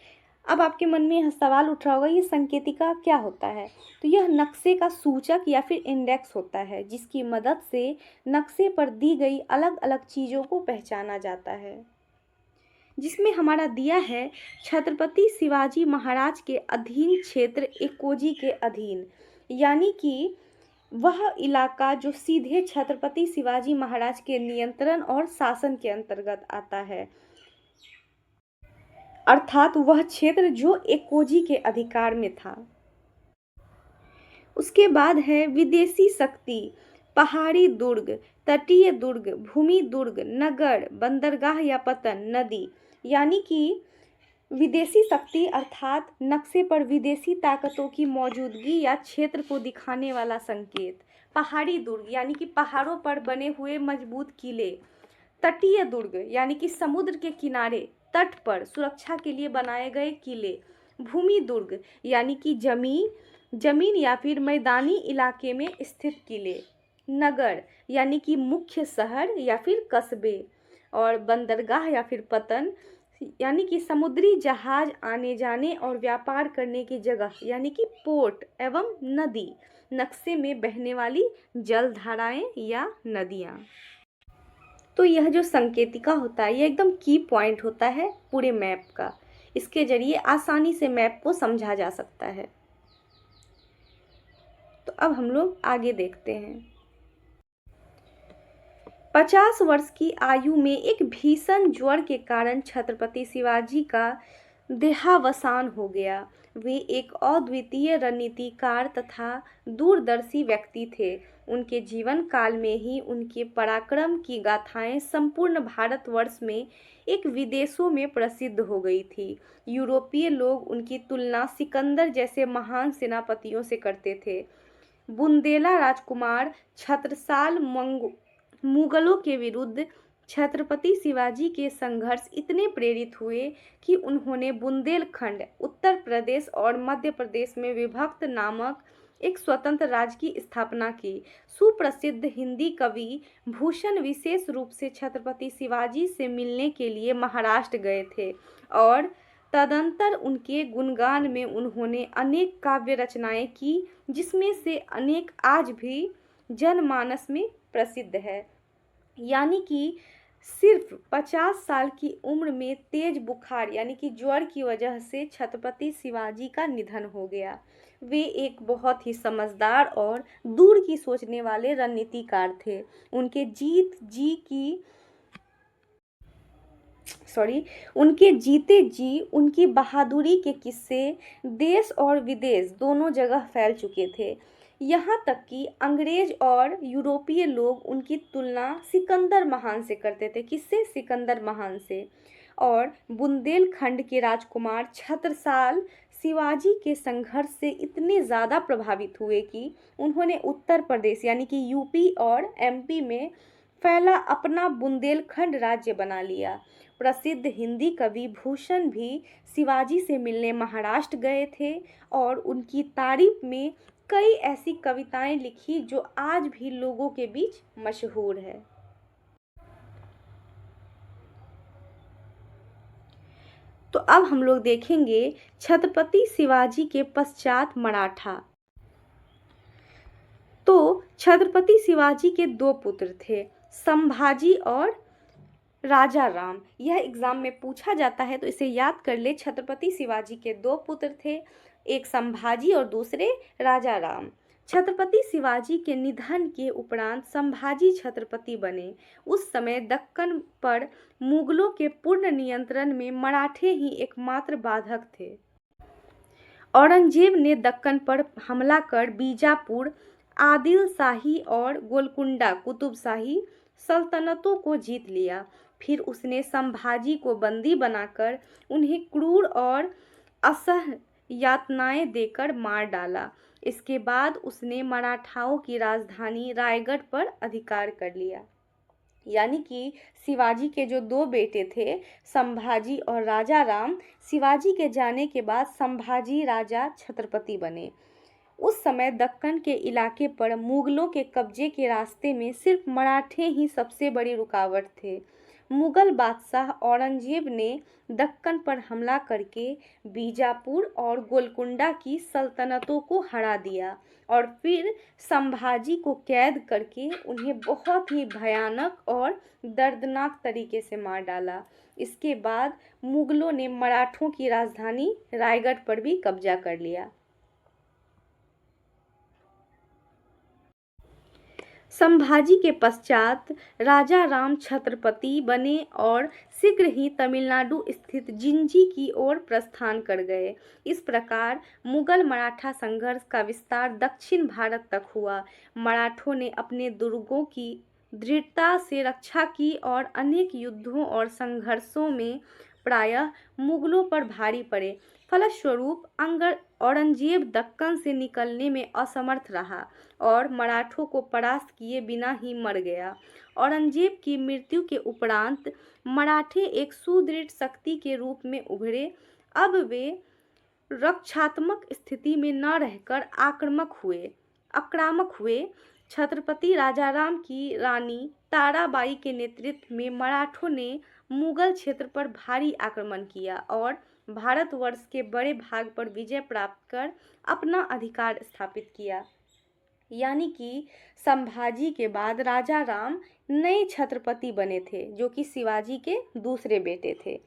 अब आपके मन में यह सवाल उठ रहा होगा, ये संकेतिका क्या होता है? तो यह नक्शे का सूचक या फिर इंडेक्स होता है, जिसकी मदद से नक्शे पर दी गई अलग अलग चीज़ों को पहचाना जाता है। जिसमें हमारा दिया है छत्रपति शिवाजी महाराज के अधीन क्षेत्र एकोजी के अधीन, यानी कि वह इलाका जो सीधे छत्रपति शिवाजी महाराज के नियंत्रण और शासन के अंतर्गत आता है, अर्थात वह क्षेत्र जो एकोजी के अधिकार में था। उसके बाद है विदेशी शक्ति, पहाड़ी दुर्ग, तटीय दुर्ग, भूमि दुर्ग, नगर, बंदरगाह या पतन, नदी, यानी कि विदेशी शक्ति अर्थात नक्शे पर विदेशी ताकतों की मौजूदगी या क्षेत्र को दिखाने वाला संकेत। पहाड़ी दुर्ग यानी कि पहाड़ों पर बने हुए मजबूत किले। तटीय दुर्ग यानी कि समुद्र के किनारे तट पर सुरक्षा के लिए बनाए गए किले। भूमि दुर्ग यानी कि जमीन या फिर मैदानी इलाके में स्थित किले। नगर यानी कि मुख्य शहर या फिर कस्बे। और बंदरगाह या फिर पतन यानी कि समुद्री जहाज आने जाने और व्यापार करने की जगह, यानी कि पोर्ट एवं नदी, नक्शे में बहने वाली जल धाराएं या नदियां। तो यह जो संकेतिका होता है, यह एकदम की पॉइंट होता है पूरे मैप का। इसके जरिए आसानी से मैप को समझा जा सकता है। तो अब हम लोग आगे देखते हैं। 50 वर्ष की आयु में एक भीषण ज्वर के कारण छत्रपति शिवाजी का देहावसान हो गया। वे एक अद्वितीय रणनीतिकार तथा दूरदर्शी व्यक्ति थे। उनके जीवन काल में ही उनके पराक्रम की गाथाएं संपूर्ण भारतवर्ष में एक विदेशों में प्रसिद्ध हो गई थी। यूरोपीय लोग उनकी तुलना सिकंदर जैसे महान सेनापतियों से करते थे। बुंदेला राजकुमार छत्रसाल मुगलों के विरुद्ध छत्रपति शिवाजी के संघर्ष इतने प्रेरित हुए कि उन्होंने बुंदेलखंड, उत्तर प्रदेश और मध्य प्रदेश में विभक्त नामक एक स्वतंत्र राज्य की स्थापना की। सुप्रसिद्ध हिंदी कवि भूषण विशेष रूप से छत्रपति शिवाजी से मिलने के लिए महाराष्ट्र गए थे और तदंतर उनके गुणगान में उन्होंने अनेक काव्य रचनाएं की, जिसमें से अनेक आज भी जनमानस में प्रसिद्ध है। यानी कि सिर्फ 50 साल की उम्र में तेज बुखार यानी कि ज्वर की वजह से छत्रपति शिवाजी का निधन हो गया। वे एक बहुत ही समझदार और दूर की सोचने वाले रणनीतिकार थे। उनके जीते जी उनकी बहादुरी के किस्से देश और विदेश दोनों जगह फैल चुके थे। यहाँ तक कि अंग्रेज और यूरोपीय लोग उनकी तुलना सिकंदर महान से करते थे। किससे? सिकंदर महान से। और बुंदेलखंड के राजकुमार छत्रसाल शिवाजी के संघर्ष से इतने ज़्यादा प्रभावित हुए कि उन्होंने उत्तर प्रदेश यानी कि यूपी और एमपी में फैला अपना बुंदेलखंड राज्य बना लिया। प्रसिद्ध हिंदी कवि भूषण भी शिवाजी से मिलने महाराष्ट्र गए थे और उनकी तारीफ में कई ऐसी कविताएं लिखी जो आज भी लोगों के बीच मशहूर है। तो अब हम लोग देखेंगे छत्रपति शिवाजी के पश्चात मराठा। तो छत्रपति शिवाजी के 2 पुत्र थे, संभाजी और राजा राम। यह एग्जाम में पूछा जाता है तो इसे याद कर ले। छत्रपति शिवाजी के 2 पुत्र थे, एक संभाजी और दूसरे राजा राम। छत्रपति शिवाजी के निधन के उपरांत संभाजी छत्रपति बने। उस समय दक्कन पर मुगलों के पूर्ण नियंत्रण में मराठे ही एकमात्र बाधक थे। औरंगजेब ने दक्कन पर हमला कर बीजापुर, आदिल शाही और गोलकुंडा कुतुबशाही सल्तनतों को जीत लिया। फिर उसने संभाजी को बंदी बनाकर उन्हें क्रूर और असह्य यातनाएं देकर मार डाला। इसके बाद उसने मराठाओं की राजधानी रायगढ़ पर अधिकार कर लिया। यानी कि शिवाजी के जो दो बेटे थे, संभाजी और राजा राम, शिवाजी के जाने के बाद संभाजी राजा छत्रपति बने। उस समय दक्कन के इलाके पर मुगलों के कब्जे के रास्ते में सिर्फ मराठे ही सबसे बड़ी रुकावट थे। मुगल बादशाह औरंगजेब ने दक्कन पर हमला करके बीजापुर और गोलकुंडा की सल्तनतों को हरा दिया और फिर संभाजी को कैद करके उन्हें बहुत ही भयानक और दर्दनाक तरीके से मार डाला। इसके बाद मुगलों ने मराठों की राजधानी रायगढ़ पर भी कब्जा कर लिया। संभाजी के पश्चात राजा राम छत्रपति बने और शीघ्र ही तमिलनाडु स्थित जिंजी की ओर प्रस्थान कर गए। इस प्रकार मुगल मराठा संघर्ष का विस्तार दक्षिण भारत तक हुआ। मराठों ने अपने दुर्गों की दृढ़ता से रक्षा की और अनेक युद्धों और संघर्षों में प्रायः मुगलों पर भारी पड़े। फलस्वरूप औरंगजेब दक्कन से निकलने में असमर्थ रहा और मराठों को परास्त किए बिना ही मर गया। औरंगजेब की मृत्यु के उपरांत मराठे एक सुदृढ़ शक्ति के रूप में उभरे। अब वे रक्षात्मक स्थिति में न रहकर आक्रामक हुए। छत्रपति राजाराम की रानी ताराबाई के नेतृत्व में मराठों ने मुगल क्षेत्र पर भारी आक्रमण किया और भारतवर्ष के बड़े भाग पर विजय प्राप्त कर अपना अधिकार स्थापित किया। यानी कि संभाजी के बाद राजा राम नए छत्रपति बने थे, जो कि शिवाजी के दूसरे बेटे थे।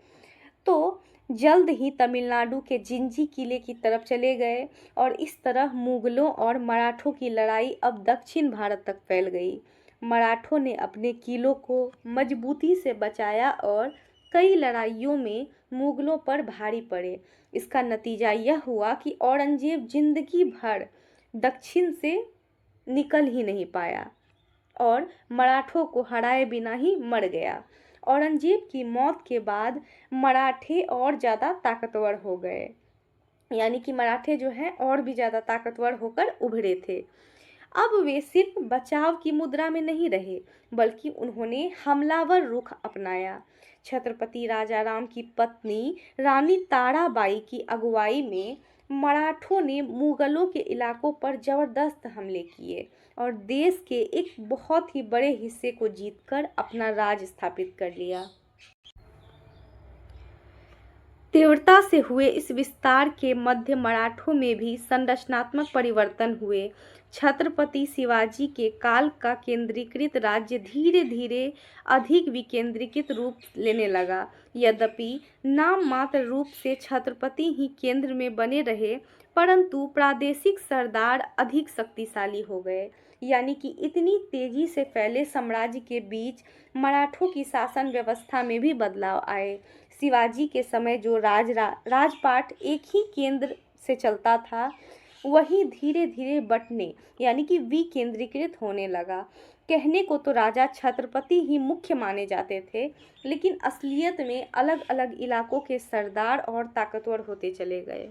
तो जल्द ही तमिलनाडु के जिंजी किले की तरफ चले गए और इस तरह मुगलों और मराठों की लड़ाई अब दक्षिण भारत तक फैल गई। मराठों ने अपने किलों को मजबूती से बचाया और कई लड़ाइयों में मुगलों पर भारी पड़े। इसका नतीजा यह हुआ कि औरंगजेब जिंदगी भर दक्षिण से निकल ही नहीं पाया और मराठों को हराए बिना ही मर गया। औरंगजेब की मौत के बाद मराठे और ज़्यादा ताकतवर हो गए, यानी कि मराठे जो हैं और भी ज़्यादा ताकतवर होकर उभरे थे। अब वे सिर्फ बचाव की मुद्रा में नहीं रहे, बल्कि उन्होंने हमलावर रुख अपनाया। छत्रपति राजाराम की पत्नी रानी ताराबाई की अगुवाई में मराठों ने मुगलों के इलाकों पर जबरदस्त हमले किए और देश के एक बहुत ही बड़े हिस्से को जीतकर अपना राज स्थापित कर लिया। तीव्रता से हुए इस विस्तार के मध्य मराठों में भी संरचनात्मक परिवर्तन हुए। छत्रपति शिवाजी के काल का केंद्रीकृत राज्य धीरे धीरे अधिक विकेंद्रीकृत रूप लेने लगा। यद्यपि नाम मात्र रूप से छत्रपति ही केंद्र में बने रहे, परंतु प्रादेशिक सरदार अधिक शक्तिशाली हो गए। यानी कि इतनी तेजी से फैले साम्राज्य के बीच मराठों की शासन व्यवस्था में भी बदलाव आए। शिवाजी के समय जो राजपाट एक ही केंद्र से चलता था, वही धीरे धीरे बंटने यानी कि विकेंद्रीकृत होने लगा। कहने को तो राजा छत्रपति ही मुख्य माने जाते थे, लेकिन असलियत में अलग अलग इलाकों के सरदार और ताकतवर होते चले गए।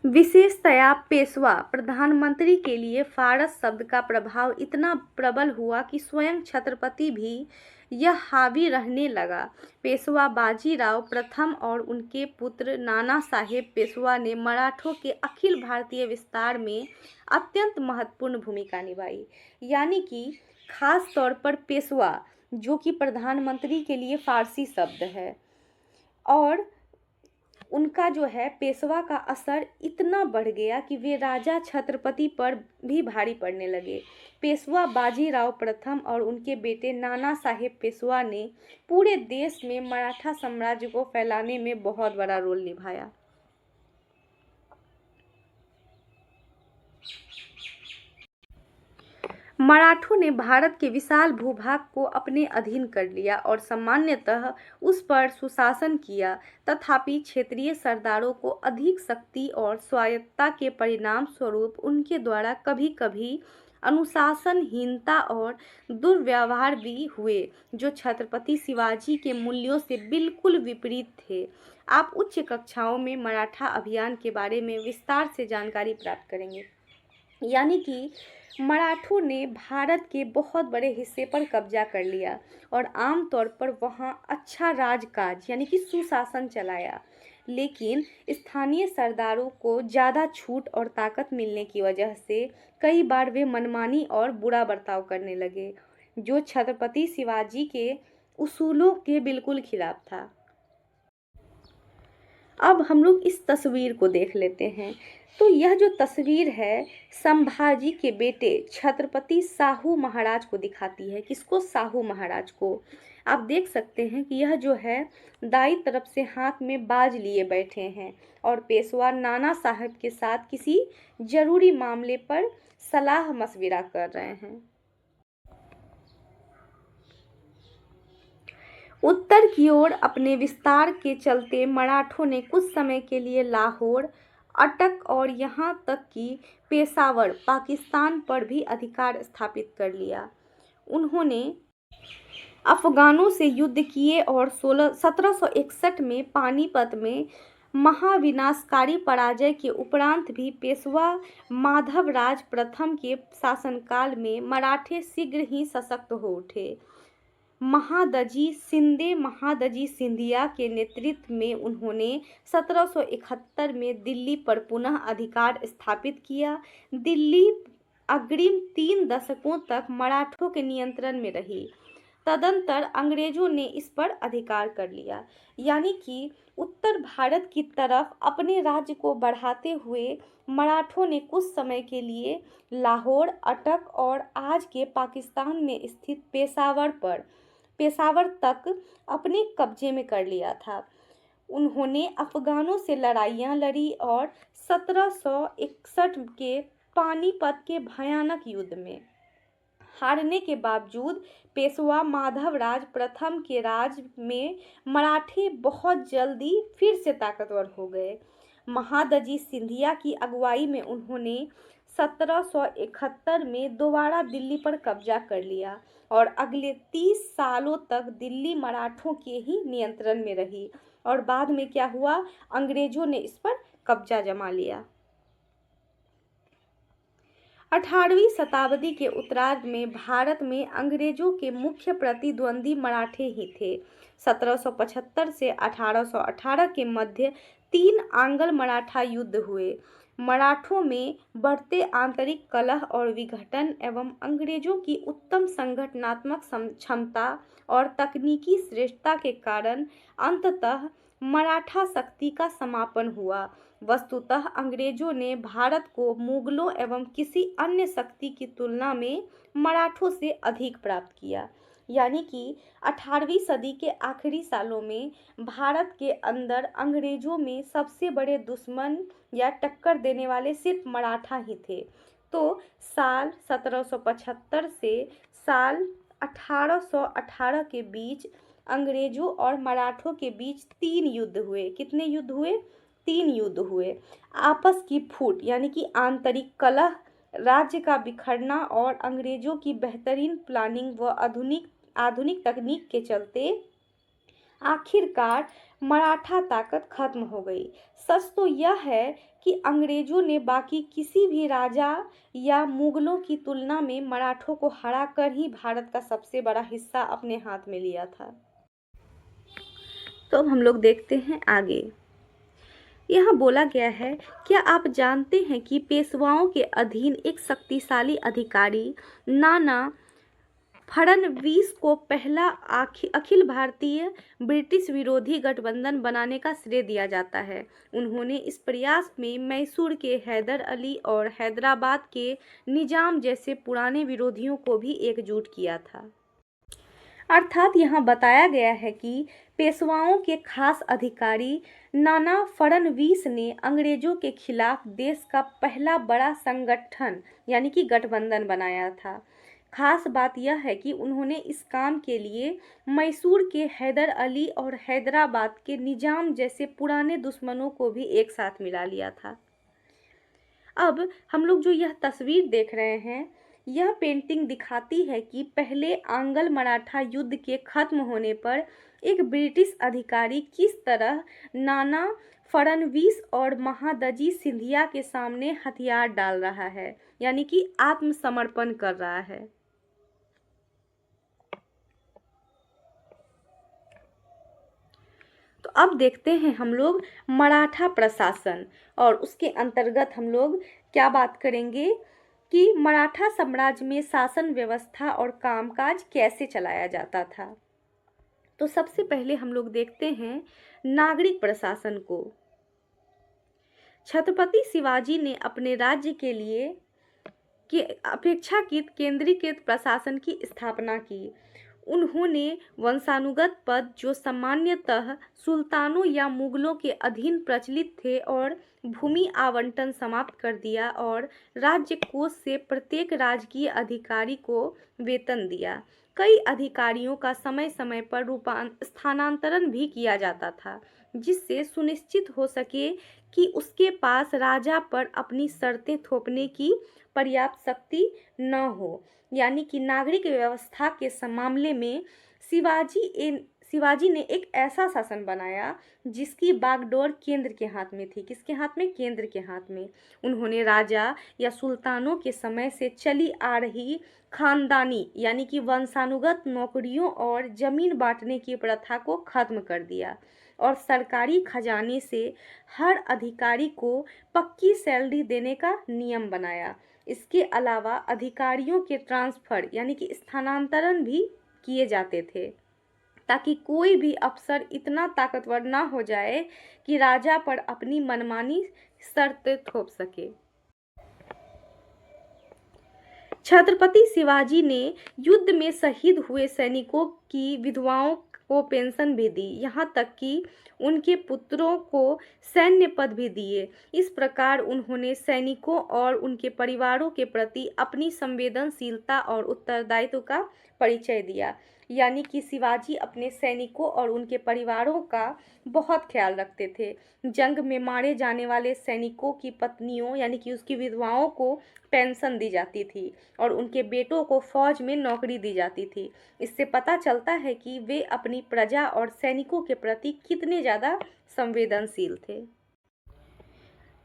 विशेषतया पेशवा प्रधानमंत्री के लिए फारस शब्द का प्रभाव इतना प्रबल हुआ कि स्वयं छत्रपति भी यह हावी रहने लगा। पेशवा बाजीराव प्रथम और उनके पुत्र नाना साहेब पेशवा ने मराठों के अखिल भारतीय विस्तार में अत्यंत महत्वपूर्ण भूमिका निभाई। यानी कि खास तौर पर पेशवा, जो कि प्रधानमंत्री के लिए फारसी शब्द है, और उनका जो है पेशवा का असर इतना बढ़ गया कि वे राजा छत्रपति पर भी भारी पड़ने लगे। पेशवा बाजीराव प्रथम और उनके बेटे नाना साहेब पेशवा ने पूरे देश में मराठा साम्राज्य को फैलाने में बहुत बड़ा रोल निभाया। मराठों ने भारत के विशाल भूभाग को अपने अधीन कर लिया और सामान्यतः उस पर सुशासन किया। तथापि क्षेत्रीय सरदारों को अधिक शक्ति और स्वायत्तता के परिणाम स्वरूप उनके द्वारा कभी कभी अनुशासनहीनता और दुर्व्यवहार भी हुए, जो छत्रपति शिवाजी के मूल्यों से बिल्कुल विपरीत थे। आप उच्च कक्षाओं में मराठा अभियान के बारे में विस्तार से जानकारी प्राप्त करेंगे। यानी कि मराठों ने भारत के बहुत बड़े हिस्से पर कब्जा कर लिया और आमतौर पर वहाँ अच्छा राजकाज यानी कि सुशासन चलाया। लेकिन स्थानीय सरदारों को ज़्यादा छूट और ताकत मिलने की वजह से कई बार वे मनमानी और बुरा बर्ताव करने लगे, जो छत्रपति शिवाजी के उसूलों के बिल्कुल खिलाफ था। अब हम लोग इस तस्वीर को देख लेते हैं। तो यह जो तस्वीर है संभाजी के बेटे छत्रपति शाहू महाराज को दिखाती है। किसको? शाहू महाराज को। आप देख सकते हैं कि यह जो है दाई तरफ से हाथ में बाज लिए बैठे हैं और पेशवा नाना साहब के साथ किसी जरूरी मामले पर सलाह मशविरा कर रहे हैं। उत्तर की ओर अपने विस्तार के चलते मराठों ने कुछ समय के लिए लाहौर, अटक और यहाँ तक कि पेशावर पाकिस्तान पर भी अधिकार स्थापित कर लिया। उन्होंने अफगानों से युद्ध किए और 1761 में पानीपत में महाविनाशकारी पराजय के उपरांत भी पेशवा माधवराज प्रथम के शासनकाल में मराठे शीघ्र ही सशक्त हो उठे। महादजी सिंधिया के नेतृत्व में उन्होंने 1771 में दिल्ली पर पुनः अधिकार स्थापित किया। दिल्ली अग्रिम 3 दशकों तक मराठों के नियंत्रण में रही। तदंतर अंग्रेजों ने इस पर अधिकार कर लिया। यानी कि उत्तर भारत की तरफ अपने राज्य को बढ़ाते हुए मराठों ने कुछ समय के लिए लाहौर, अटक और आज के पाकिस्तान में स्थित पेशावर तक अपने कब्जे में कर लिया था। उन्होंने अफगानों से लड़ाइयाँ लड़ी और 1761 के पानीपत के भयानक युद्ध में हारने के बावजूद पेशवा माधवराज प्रथम के राज में मराठे बहुत जल्दी फिर से ताकतवर हो गए। महादजी सिंधिया की अगुवाई में उन्होंने 1771 में दोबारा दिल्ली पर कब्जा कर लिया और अगले 30 सालों तक दिल्ली मराठों के ही नियंत्रण में रही और बाद में क्या हुआ, अंग्रेजों ने इस पर कब्जा जमा लिया। 18वीं शताब्दी के उत्तरार्ध में भारत में अंग्रेजों के मुख्य प्रतिद्वंदी मराठे ही थे। 1775 से 1818 के मध्य 3 आंग्ल मराठा युद्ध हुए। मराठों में बढ़ते आंतरिक कलह और विघटन एवं अंग्रेजों की उत्तम संगठनात्मक क्षमता और तकनीकी श्रेष्ठता के कारण अंततः मराठा शक्ति का समापन हुआ। वस्तुतः अंग्रेजों ने भारत को मुगलों एवं किसी अन्य शक्ति की तुलना में मराठों से अधिक प्राप्त किया। यानी कि 18वीं सदी के आखिरी सालों में भारत के अंदर अंग्रेजों में सबसे बड़े दुश्मन या टक्कर देने वाले सिर्फ मराठा ही थे। तो साल 1775 से साल 1818 के बीच अंग्रेजों और मराठों के बीच 3 युद्ध हुए। कितने युद्ध हुए? 3 युद्ध हुए। आपस की फूट यानी कि आंतरिक कलह, राज्य का बिखरना और अंग्रेजों की बेहतरीन प्लानिंग व आधुनिक तकनीक के चलते आखिरकार मराठा ताकत खत्म हो गई। सच तो यह है कि अंग्रेजों ने बाकी किसी भी राजा या मुगलों की तुलना में मराठों को हराकर ही भारत का सबसे बड़ा हिस्सा अपने हाथ में लिया था। तो अब हम लोग देखते हैं आगे। यहाँ बोला गया है, क्या आप जानते हैं कि पेशवाओं के अधीन एक शक्तिशाली अधिकारी नाना फडणवीस को पहला अखिल भारतीय ब्रिटिश विरोधी गठबंधन बनाने का श्रेय दिया जाता है। उन्होंने इस प्रयास में मैसूर के हैदर अली और हैदराबाद के निजाम जैसे पुराने विरोधियों को भी एकजुट किया था। अर्थात यहाँ बताया गया है कि पेशवाओं के खास अधिकारी नाना फडणवीस ने अंग्रेजों के खिलाफ देश का पहला बड़ा संगठन यानी कि गठबंधन बनाया था। खास बात यह है कि उन्होंने इस काम के लिए मैसूर के हैदर अली और हैदराबाद के निजाम जैसे पुराने दुश्मनों को भी एक साथ मिला लिया था। अब हम लोग जो यह तस्वीर देख रहे हैं, यह पेंटिंग दिखाती है कि पहले आंग्ल मराठा युद्ध के खत्म होने पर एक ब्रिटिश अधिकारी किस तरह नाना फडणवीस और महादजी सिंधिया के सामने हथियार डाल रहा है, यानी कि आत्मसमर्पण कर रहा है। तो अब देखते हैं हम लोग मराठा प्रशासन, और उसके अंतर्गत हम लोग क्या बात करेंगे कि मराठा साम्राज्य में शासन व्यवस्था और कामकाज कैसे चलाया जाता था। तो सबसे पहले हम लोग देखते हैं नागरिक प्रशासन को। छत्रपति शिवाजी ने अपने राज्य के लिए के अपेक्षाकृत केंद्रीकृत प्रशासन की स्थापना की। उन्होंने वंशानुगत पद जो सामान्यतः सुल्तानों या मुगलों के अधीन प्रचलित थे और भूमि आवंटन समाप्त कर दिया और राज्य कोष से प्रत्येक राजकीय अधिकारी को वेतन दिया। कई अधिकारियों का समय समय पर स्थानांतरण भी किया जाता था, जिससे सुनिश्चित हो सके कि उसके पास राजा पर अपनी शर्तें थोपने की पर्याप्त शक्ति न हो। यानी कि नागरिक व्यवस्था के मामले में शिवाजी ने एक ऐसा शासन बनाया जिसकी बागडोर केंद्र के हाथ में थी। किसके हाथ में? केंद्र के हाथ में। उन्होंने राजा या सुल्तानों के समय से चली आ रही खानदानी यानी कि वंशानुगत नौकरियों और जमीन बांटने की प्रथा को खत्म कर दिया और सरकारी खजाने से हर अधिकारी को पक्की सैलरी देने का नियम बनाया। इसके अलावा अधिकारियों के ट्रांसफ़र यानी कि स्थानांतरण भी किए जाते थे, ताकि कोई भी अफसर इतना ताकतवर ना हो जाए कि राजा पर अपनी मनमानी शर्तें थोप सके। छत्रपति शिवाजी ने युद्ध में शहीद हुए सैनिकों की विधवाओं को पेंशन भी दी, यहाँ तक कि उनके पुत्रों को सैन्य पद भी दिए। इस प्रकार उन्होंने सैनिकों और उनके परिवारों के प्रति अपनी संवेदनशीलता और उत्तरदायित्व का परिचय दिया। यानी कि शिवाजी अपने सैनिकों और उनके परिवारों का बहुत ख्याल रखते थे। जंग में मारे जाने वाले सैनिकों की पत्नियों यानी कि उसकी विधवाओं को पेंशन दी जाती थी और उनके बेटों को फौज में नौकरी दी जाती थी। इससे पता चलता है कि वे अपनी प्रजा और सैनिकों के प्रति कितने ज़्यादा संवेदनशील थे।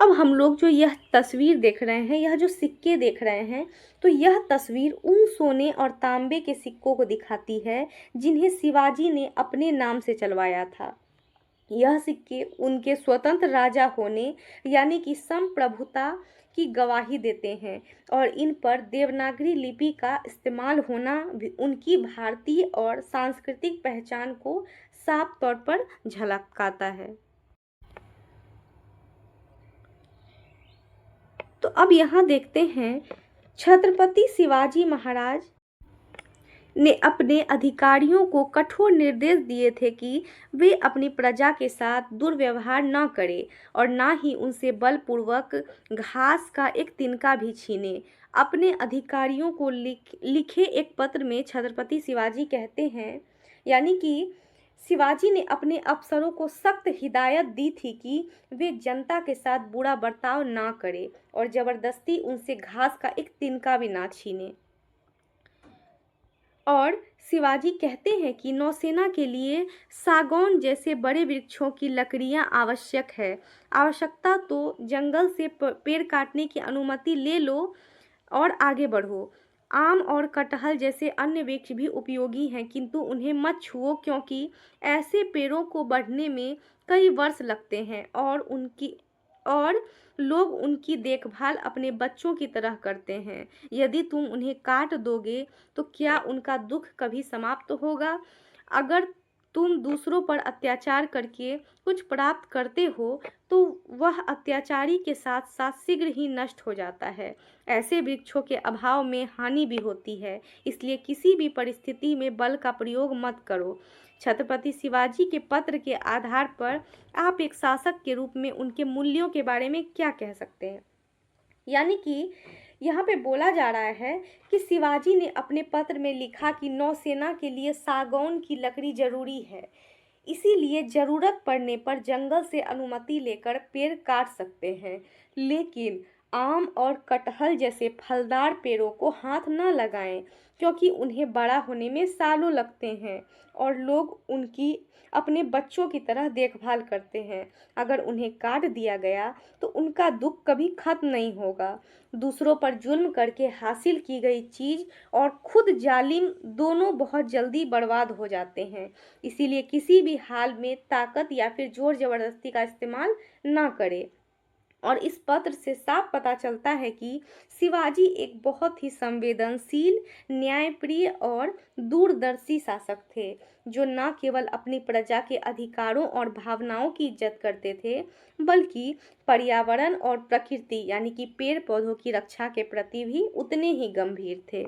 अब हम लोग जो यह तस्वीर देख रहे हैं, यह जो सिक्के देख रहे हैं, तो यह तस्वीर उन सोने और तांबे के सिक्कों को दिखाती है जिन्हें शिवाजी ने अपने नाम से चलवाया था। यह सिक्के उनके स्वतंत्र राजा होने यानी कि संप्रभुता की गवाही देते हैं और इन पर देवनागरी लिपि का इस्तेमाल होना भी उनकी भारतीय और सांस्कृतिक पहचान को साफ तौर पर झलकाता है। तो अब यहाँ देखते हैं छत्रपति शिवाजी महाराज ने अपने अधिकारियों को कठोर निर्देश दिए थे कि वे अपनी प्रजा के साथ दुर्व्यवहार न करें और ना ही उनसे बलपूर्वक घास का एक तिनका भी छीने। अपने अधिकारियों को लिखे एक पत्र में छत्रपति शिवाजी कहते हैं, यानी कि शिवाजी ने अपने अफसरों को सख्त हिदायत दी थी कि वे जनता के साथ बुरा बर्ताव ना करें और ज़बरदस्ती उनसे घास का एक तिनका भी ना छीने। और शिवाजी कहते हैं कि नौसेना के लिए सागौन जैसे बड़े वृक्षों की लकड़ियां आवश्यक है। आवश्यकता तो जंगल से पेड़ काटने की अनुमति ले लो और आगे बढ़ो। आम और कटहल जैसे अन्य वृक्ष भी उपयोगी हैं, किंतु उन्हें मत छुओ क्योंकि ऐसे पेड़ों को बढ़ने में कई वर्ष लगते हैं और लोग उनकी देखभाल अपने बच्चों की तरह करते हैं। यदि तुम उन्हें काट दोगे तो क्या उनका दुख कभी समाप्त होगा? अगर तुम दूसरों पर अत्याचार करके कुछ प्राप्त करते हो तो वह अत्याचारी के साथ साथ शीघ्र ही नष्ट हो जाता है। ऐसे वृक्षों के अभाव में हानि भी होती है, इसलिए किसी भी परिस्थिति में बल का प्रयोग मत करो। छत्रपति शिवाजी के पत्र के आधार पर आप एक शासक के रूप में उनके मूल्यों के बारे में क्या कह सकते हैं? यानी कि यहाँ पे बोला जा रहा है कि शिवाजी ने अपने पत्र में लिखा कि नौसेना के लिए सागौन की लकड़ी जरूरी है, इसीलिए ज़रूरत पड़ने पर जंगल से अनुमति लेकर पेड़ काट सकते हैं, लेकिन आम और कटहल जैसे फलदार पेड़ों को हाथ न लगाएं, क्योंकि उन्हें बड़ा होने में सालों लगते हैं और लोग उनकी अपने बच्चों की तरह देखभाल करते हैं। अगर उन्हें काट दिया गया तो उनका दुख कभी खत्म नहीं होगा। दूसरों पर जुल्म करके हासिल की गई चीज़ और खुद जालिम दोनों बहुत जल्दी बर्बाद हो जाते हैं। इसीलिए किसी भी हाल में ताकत या फिर जोर ज़बरदस्ती का इस्तेमाल ना करें। और इस पत्र से साफ पता चलता है कि शिवाजी एक बहुत ही संवेदनशील, न्यायप्रिय और दूरदर्शी शासक थे, जो न केवल अपनी प्रजा के अधिकारों और भावनाओं की इज्जत करते थे, बल्कि पर्यावरण और प्रकृति यानी कि पेड़ पौधों की रक्षा के प्रति भी उतने ही गंभीर थे।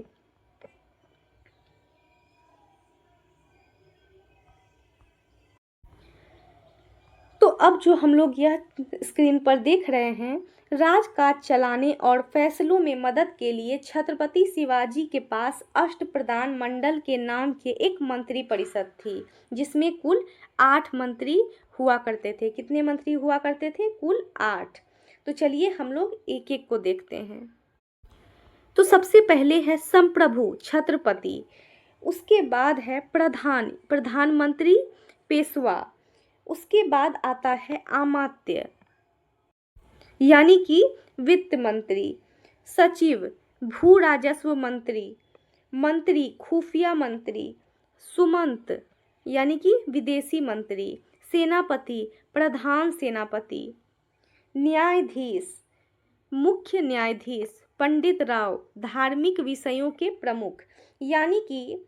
तो अब जो हम लोग यह स्क्रीन पर देख रहे हैं, राजकाज चलाने और फैसलों में मदद के लिए छत्रपति शिवाजी के पास अष्टप्रधान मंडल के नाम के एक मंत्री परिषद थी, जिसमें कुल 8 मंत्री हुआ करते थे। कितने मंत्री हुआ करते थे? कुल 8। तो चलिए हम लोग एक एक को देखते हैं। तो सबसे पहले है संप्रभु छत्रपति, उसके बाद है प्रधानमंत्री पेशवा, उसके बाद आता है अमात्य यानी कि वित्त मंत्री, सचिव भू राजस्व मंत्री, मंत्री खुफिया मंत्री, सुमंत यानी कि विदेशी मंत्री, सेनापति प्रधान सेनापति, न्यायाधीश मुख्य न्यायाधीश, पंडित राव धार्मिक विषयों के प्रमुख। यानी कि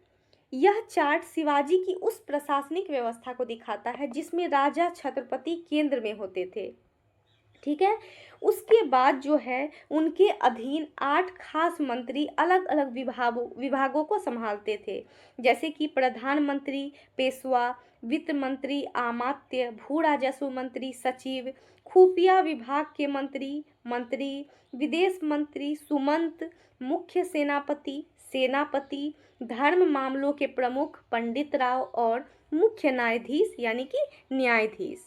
यह चार्ट शिवाजी की उस प्रशासनिक व्यवस्था को दिखाता है जिसमें राजा छत्रपति केंद्र में होते थे। ठीक है। उसके बाद जो है उनके अधीन 8 खास मंत्री अलग अलग विभागों को संभालते थे, जैसे कि प्रधानमंत्री पेशवा, वित्त मंत्री अमात्य, भू राजस्व मंत्री सचिव, खुफिया विभाग के मंत्री, विदेश मंत्री सुमंत, मुख्य सेनापति, धर्म मामलों के प्रमुख पंडित राव और मुख्य न्यायाधीश यानी कि न्यायाधीश।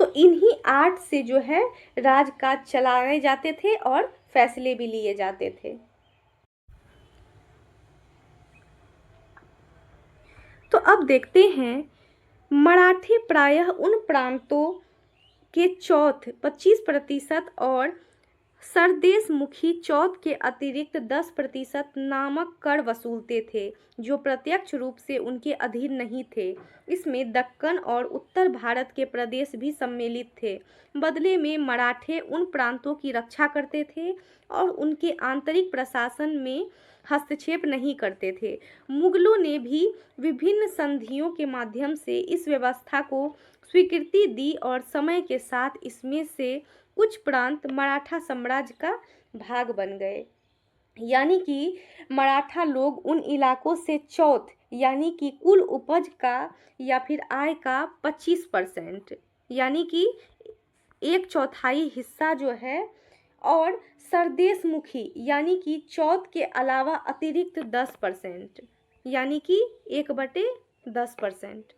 तो इन्हीं 8 से जो है राजकाज चलाए जाते थे और फैसले भी लिए जाते थे। तो अब देखते हैं मराठे प्रायः उन प्रांतों के चौथ 25% और सरदेशमुखी चौथ के अतिरिक्त 10% नामक कर वसूलते थे, जो प्रत्यक्ष रूप से उनके अधीन नहीं थे। इसमें दक्कन और उत्तर भारत के प्रदेश भी सम्मिलित थे। बदले में मराठे उन प्रांतों की रक्षा करते थे और उनके आंतरिक प्रशासन में हस्तक्षेप नहीं करते थे। मुगलों ने भी विभिन्न संधियों के माध्यम से इस व्यवस्था को स्वीकृति दी और समय के साथ इसमें से कुछ प्रांत मराठा साम्राज्य का भाग बन गए। यानी कि मराठा लोग उन इलाकों से चौथ यानी कि कुल उपज का या फिर आय का 25% यानी कि 1/4 हिस्सा जो है, और सरदेशमुखी यानी कि चौथ के अलावा अतिरिक्त 10% यानी कि 1/10%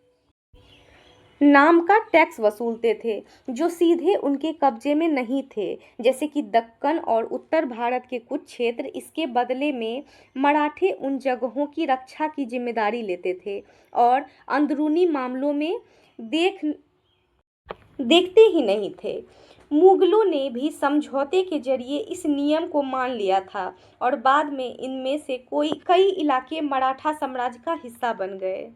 नाम का टैक्स वसूलते थे, जो सीधे उनके कब्जे में नहीं थे, जैसे कि दक्कन और उत्तर भारत के कुछ क्षेत्र। इसके बदले में मराठे उन जगहों की रक्षा की जिम्मेदारी लेते थे और अंदरूनी मामलों में देखते ही नहीं थे। मुगलों ने भी समझौते के जरिए इस नियम को मान लिया था और बाद में इनमें से कई इलाके मराठा साम्राज्य का हिस्सा बन गए।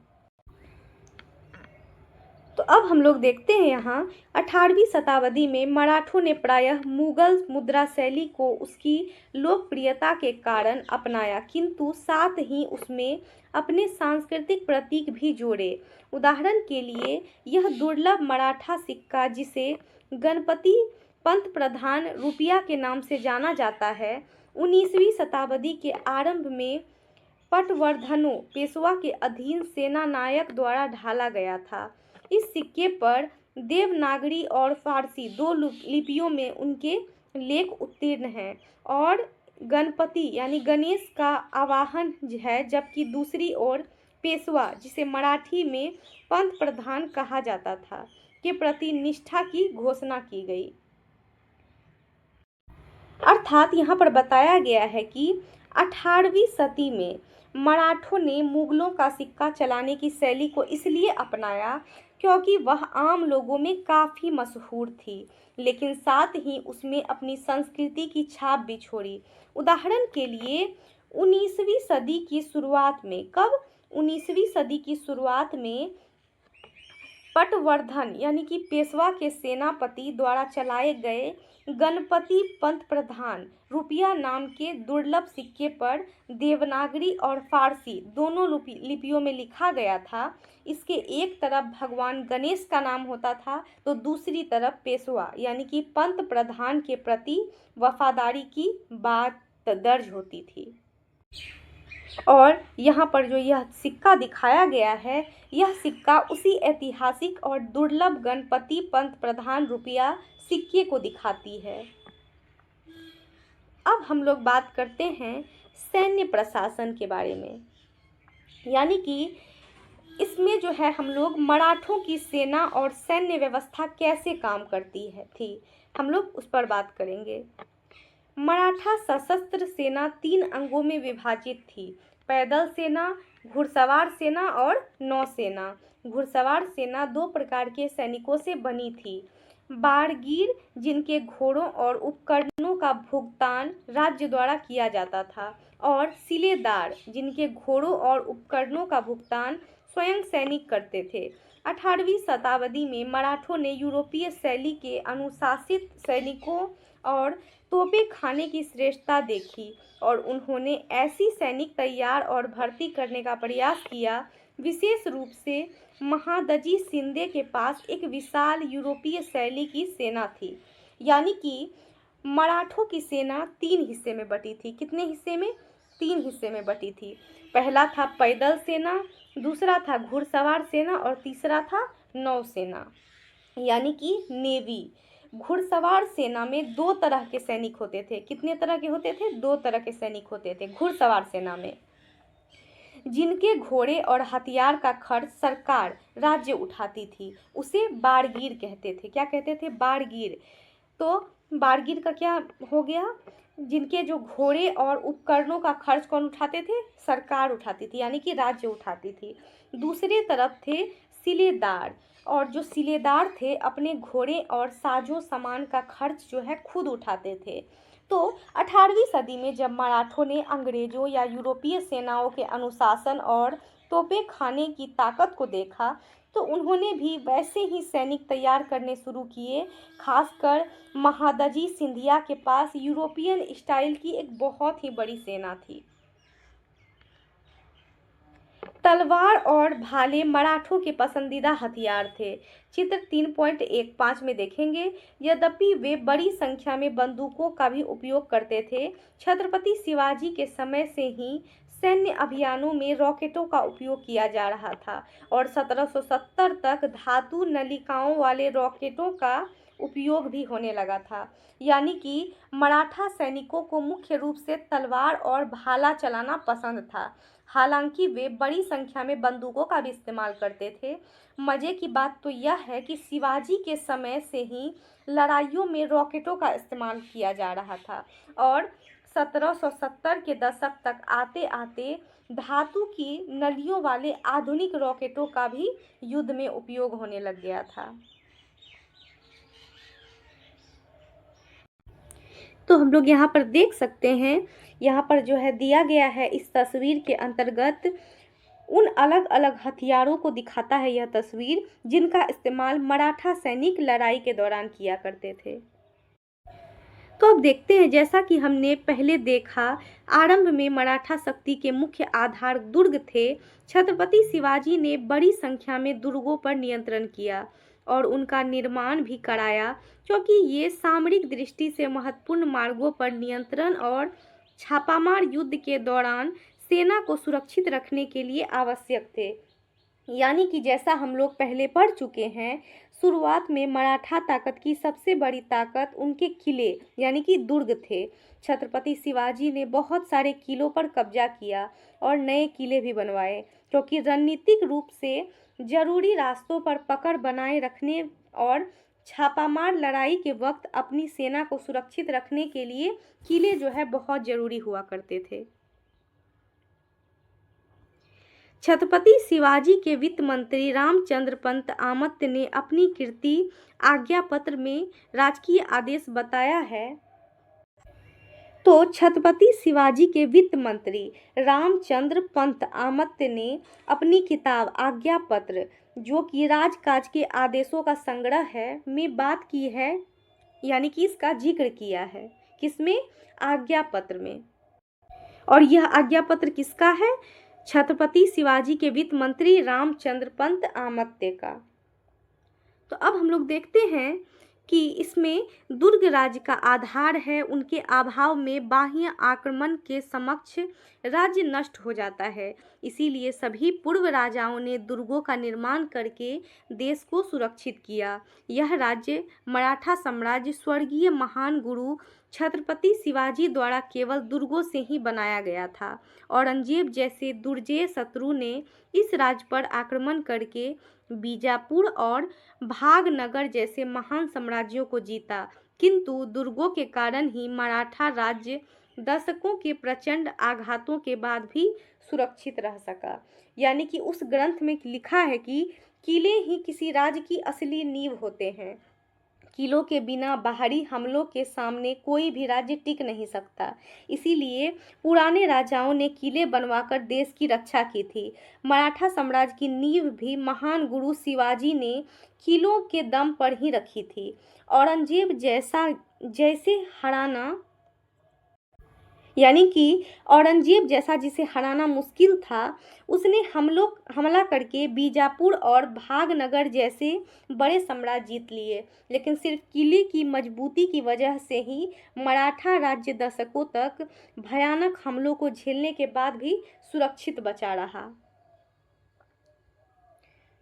तो अब हम लोग देखते हैं यहाँ 18वीं शताब्दी में मराठों ने प्रायः मुगल मुद्रा शैली को उसकी लोकप्रियता के कारण अपनाया, किंतु साथ ही उसमें अपने सांस्कृतिक प्रतीक भी जोड़े। उदाहरण के लिए यह दुर्लभ मराठा सिक्का, जिसे गणपति पंत प्रधान रुपया के नाम से जाना जाता है, 19वीं शताब्दी के आरंभ में पटवर्धनों पेशवा के अधीन सेना नायक द्वारा ढाला गया था। इस सिक्के पर देवनागरी और फारसी 2 लिपियों में उनके लेख उत्तीर्ण हैं और गणपति यानी गणेश का आवाहन है, जबकि दूसरी ओर पेशवा, जिसे मराठी में पंत प्रधान कहा जाता था, के प्रति निष्ठा की घोषणा की गई। अर्थात यहाँ पर बताया गया है कि 18वीं सदी में मराठों ने मुगलों का सिक्का चलाने की शैली को इसलिए अपनाया क्योंकि वह आम लोगों में काफ़ी मशहूर थी, लेकिन साथ ही उसमें अपनी संस्कृति की छाप भी छोड़ी। उदाहरण के लिए 19वीं सदी की शुरुआत में, कब? 19वीं सदी की शुरुआत में पटवर्धन यानी कि पेशवा के सेनापति द्वारा चलाए गए गणपति पंत प्रधान रुपया नाम के दुर्लभ सिक्के पर देवनागरी और फारसी दोनों लिपियों में लिखा गया था। इसके एक तरफ भगवान गणेश का नाम होता था तो दूसरी तरफ पेशवा यानी कि पंत प्रधान के प्रति वफादारी की बात दर्ज होती थी। और यहाँ पर जो यह सिक्का दिखाया गया है, यह सिक्का उसी ऐतिहासिक और दुर्लभ गणपति पंत प्रधान रुपया सिक्के को दिखाती है। अब हम लोग बात करते हैं सैन्य प्रशासन के बारे में, यानी कि इसमें जो है हम लोग मराठों की सेना और सैन्य व्यवस्था कैसे काम करती थी, हम लोग उस पर बात करेंगे। मराठा सशस्त्र सेना 3 अंगों में विभाजित थी: पैदल सेना, घुड़सवार सेना और नौसेना। घुड़सवार सेना 2 प्रकार के सैनिकों से बनी थी: बाड़गीर, जिनके घोड़ों और उपकरणों का भुगतान राज्य द्वारा किया जाता था, और सिलेदार, जिनके घोड़ों और उपकरणों का भुगतान स्वयं सैनिक करते थे। 18वीं शताब्दी में मराठों ने यूरोपीय शैली के अनुशासित सैनिकों और तोपें खाने की श्रेष्ठता देखी और उन्होंने ऐसी सैनिक तैयार और भर्ती करने का प्रयास किया। विशेष रूप से महादजी शिंदे के पास एक विशाल यूरोपीय शैली की सेना थी, यानी कि मराठों की सेना 3 हिस्से में बटी थी। कितने हिस्से में? 3 हिस्से में बटी थी। पहला था पैदल सेना, दूसरा था घुड़सवार सेना और तीसरा था नौसेना यानी कि नेवी। घुड़सवार सेना में 2 तरह के सैनिक होते थे। कितने तरह के होते थे? 2 तरह के सैनिक होते थे घुड़सवार सेना में। जिनके घोड़े और हथियार का खर्च सरकार राज्य उठाती थी, उसे बाड़गीर कहते थे। क्या कहते थे? बाड़गीर। तो बाड़गीर का क्या हो गया? जिनके जो घोड़े और उपकरणों का खर्च कौन उठाते थे? सरकार उठाती थी, यानी कि राज्य उठाती थी। दूसरी तरफ थे सिलेदार, और जो सिलेदार थे अपने घोड़े और साजो सामान का खर्च जो है खुद उठाते थे। तो 18वीं सदी में जब मराठों ने अंग्रेजों या यूरोपीय सेनाओं के अनुशासन और तोपें खाने की ताकत को देखा तो उन्होंने भी वैसे ही सैनिक तैयार करने शुरू किए। खासकर महादजी सिंधिया के पास यूरोपियन स्टाइल की एक बहुत ही बड़ी सेना थी। तलवार और भाले मराठों के पसंदीदा हथियार थे। चित्र 3.15 में देखेंगे। यद्यपि वे बड़ी संख्या में बंदूकों का भी उपयोग करते थे, छत्रपति शिवाजी के समय से ही सैन्य अभियानों में रॉकेटों का उपयोग किया जा रहा था और 1770 तक धातु नलिकाओं वाले रॉकेटों का उपयोग भी होने लगा था। यानी कि मराठा सैनिकों को मुख्य रूप से तलवार और भाला चलाना पसंद था। हालांकि वे बड़ी संख्या में बंदूकों का भी इस्तेमाल करते थे। मज़े की बात तो यह है कि शिवाजी के समय से ही लड़ाइयों में रॉकेटों का इस्तेमाल किया जा रहा था और 1770 के दशक तक आते आते धातु की नलियों वाले आधुनिक रॉकेटों का भी युद्ध में उपयोग होने लग गया था। तो हम लोग यहाँ पर देख सकते हैं, यहाँ पर जो है दिया गया है इस तस्वीर के अंतर्गत उन अलग अलग हथियारों को दिखाता है यह तस्वीर जिनका इस्तेमाल मराठा सैनिक लड़ाई के दौरान किया करते थे। तो अब देखते हैं, जैसा कि हमने पहले देखा, आरंभ में मराठा शक्ति के मुख्य आधार दुर्ग थे। छत्रपति शिवाजी ने बड़ी संख्या में दुर्गों पर नियंत्रण किया और उनका निर्माण भी कराया, क्योंकि ये सामरिक दृष्टि से महत्वपूर्ण मार्गों पर नियंत्रण और छापामार युद्ध के दौरान सेना को सुरक्षित रखने के लिए आवश्यक थे। यानी कि जैसा हम लोग पहले पढ़ चुके हैं, शुरुआत में मराठा ताकत की सबसे बड़ी ताकत उनके किले यानी कि दुर्ग थे। छत्रपति शिवाजी ने बहुत सारे किलों पर कब्जा किया और नए किले भी बनवाए, क्योंकि रणनीतिक रूप से जरूरी रास्तों पर पकड़ बनाए रखने और छापामार लड़ाई के वक्त अपनी सेना को सुरक्षित रखने के लिए किले जो है बहुत जरूरी हुआ करते थे। छत्रपति शिवाजी के वित्त मंत्री रामचंद्र पंत आमत्य ने अपनी कीर्ति आज्ञा पत्र में राजकीय आदेश बताया है। तो छत्रपति शिवाजी के वित्त मंत्री रामचंद्र पंत आमत्य ने अपनी किताब आज्ञा पत्र, जो कि राजकाज के आदेशों का संग्रह है, में बात की है, यानी कि इसका जिक्र किया है। किसमें? आज्ञा पत्र में। और यह आज्ञा पत्र किसका है? छत्रपति शिवाजी के वित्त मंत्री रामचंद्र पंत आमत्य का। तो अब हम लोग देखते हैं कि इसमें दुर्ग राज्य का आधार है, उनके अभाव में बाह्य आक्रमण के समक्ष राज्य नष्ट हो जाता है। इसीलिए सभी पूर्व राजाओं ने दुर्गों का निर्माण करके देश को सुरक्षित किया। यह राज्य मराठा साम्राज्य स्वर्गीय महान गुरु छत्रपति शिवाजी द्वारा केवल दुर्गों से ही बनाया गया था। औरंगजेब जैसे दुर्जय शत्रु ने इस राज्य पर आक्रमण करके बीजापुर और भागनगर जैसे महान साम्राज्यों को जीता, किंतु दुर्गों के कारण ही मराठा राज्य दशकों के प्रचंड आघातों के बाद भी सुरक्षित रह सका। यानी कि उस ग्रंथ में लिखा है कि किले ही किसी राज्य की असली नींव होते हैं। किलों के बिना बाहरी हमलों के सामने कोई भी राज्य टिक नहीं सकता। इसीलिए पुराने राजाओं ने किले बनवाकर देश की रक्षा की थी। मराठा साम्राज्य की नींव भी महान गुरु शिवाजी ने किलों के दम पर ही रखी थी। औरंगजेब जैसा जिसे हराना मुश्किल था, उसने हमला करके बीजापुर और भागनगर जैसे बड़े साम्राज्य जीत लिए। लेकिन सिर्फ किले की मजबूती की वजह से ही मराठा राज्य दशकों तक भयानक हमलों को झेलने के बाद भी सुरक्षित बचा रहा।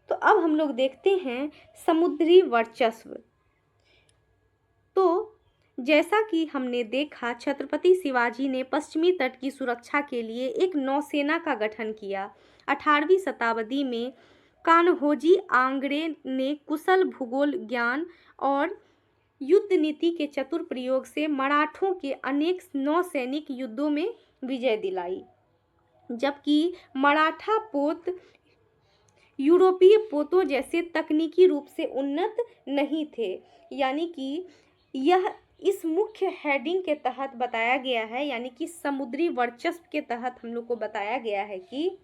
तो अब हम लोग देखते हैं समुद्री वर्चस्व। तो जैसा कि हमने देखा, छत्रपति शिवाजी ने पश्चिमी तट की सुरक्षा के लिए एक नौसेना का गठन किया। 18वीं शताब्दी में कान्होजी आंग्रे ने कुशल भूगोल ज्ञान और युद्ध नीति के चतुर प्रयोग से मराठों के अनेक नौसैनिक युद्धों में विजय दिलाई, जबकि मराठा पोत यूरोपीय पोतों जैसे तकनीकी रूप से उन्नत नहीं थे। यानी कि यह इस मुख्य हेडिंग के तहत बताया गया है, यानी कि समुद्री वर्चस्व के तहत हम लोग को बताया गया है कि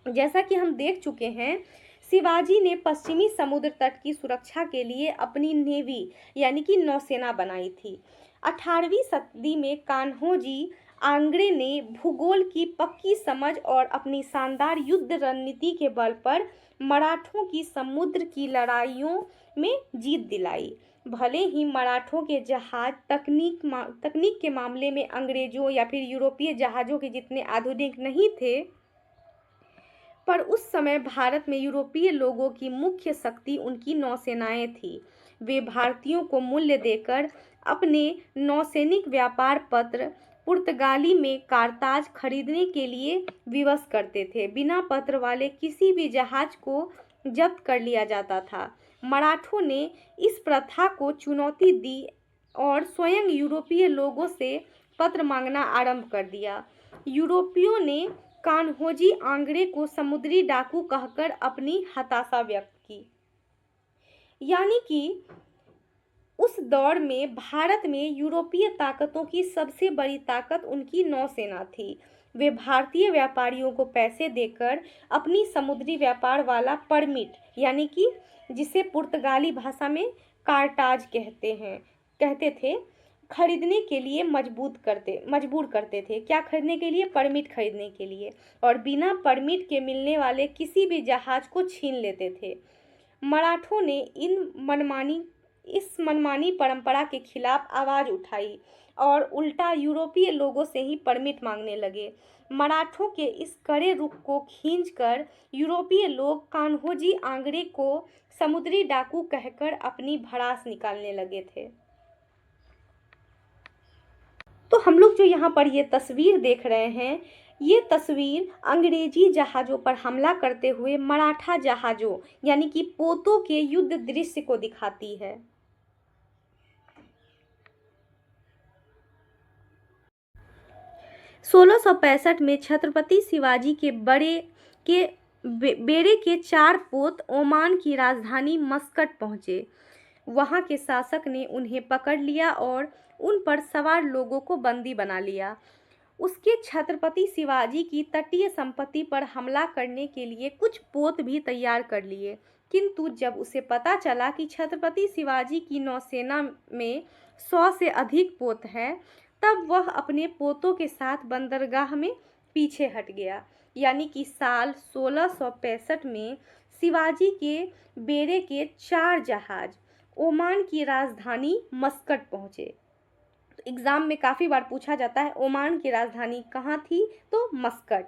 जैसा कि हम देख चुके हैं, शिवाजी ने पश्चिमी समुद्र तट की सुरक्षा के लिए अपनी नेवी यानी कि नौसेना बनाई थी। 18वीं सदी में कान्होजी आंग्रे ने भूगोल की पक्की समझ और अपनी शानदार युद्ध रणनीति के बल पर मराठों की समुद्र की लड़ाइयों में जीत दिलाई। भले ही मराठों के जहाज तकनीक के मामले में अंग्रेजों या फिर यूरोपीय जहाज़ों के जितने आधुनिक नहीं थे, पर उस समय भारत में यूरोपीय लोगों की मुख्य शक्ति उनकी नौसेनाएं थी। वे भारतीयों को मूल्य देकर अपने नौसैनिक व्यापार पत्र पुर्तगाली में कारताज खरीदने के लिए विवश करते थे। बिना पत्र वाले किसी भी जहाज को जब्त कर लिया जाता था। मराठों ने इस प्रथा को चुनौती दी और स्वयं यूरोपीय लोगों से पत्र मांगना आरंभ कर दिया। यूरोपियों ने कान्होजी आंग्रे को समुद्री डाकू कहकर अपनी हताशा व्यक्त की। यानी कि उस दौर में भारत में यूरोपीय ताकतों की सबसे बड़ी ताकत उनकी नौसेना थी। वे भारतीय व्यापारियों को पैसे देकर अपनी समुद्री व्यापार वाला परमिट, यानी कि जिसे पुर्तगाली भाषा में कारटाज कहते थे, खरीदने के लिए मजबूर करते थे। क्या खरीदने के लिए? परमिट खरीदने के लिए। और बिना परमिट के मिलने वाले किसी भी जहाज को छीन लेते थे। मराठों ने इस मनमानी परंपरा के खिलाफ आवाज़ उठाई और उल्टा यूरोपीय लोगों से ही परमिट मांगने लगे। मराठों के इस कड़े रुख को खींचकर यूरोपीय लोग कान्होजी आंग्रे को समुद्री डाकू कहकर अपनी भड़ास निकालने लगे थे। तो हम लोग जो यहाँ पर ये तस्वीर देख रहे हैं, ये तस्वीर अंग्रेजी जहाज़ों पर हमला करते हुए मराठा जहाज़ों यानी कि पोतों के युद्ध दृश्य को दिखाती है। 1665 में छत्रपति शिवाजी के बेड़े के 4 पोत ओमान की राजधानी मस्कट पहुंचे। वहां के शासक ने उन्हें पकड़ लिया और उन पर सवार लोगों को बंदी बना लिया। उसके छत्रपति शिवाजी की तटीय संपत्ति पर हमला करने के लिए कुछ पोत भी तैयार कर लिए, किंतु जब उसे पता चला कि छत्रपति शिवाजी की नौसेना में 100 से अधिक पोत हैं, तब वह अपने पोतों के साथ बंदरगाह में पीछे हट गया। यानी कि साल 1665 में शिवाजी के बेड़े के 4 जहाज ओमान की राजधानी मस्कट पहुंचे। तो एग्जाम में काफ़ी बार पूछा जाता है ओमान की राजधानी कहाँ थी, तो मस्कट,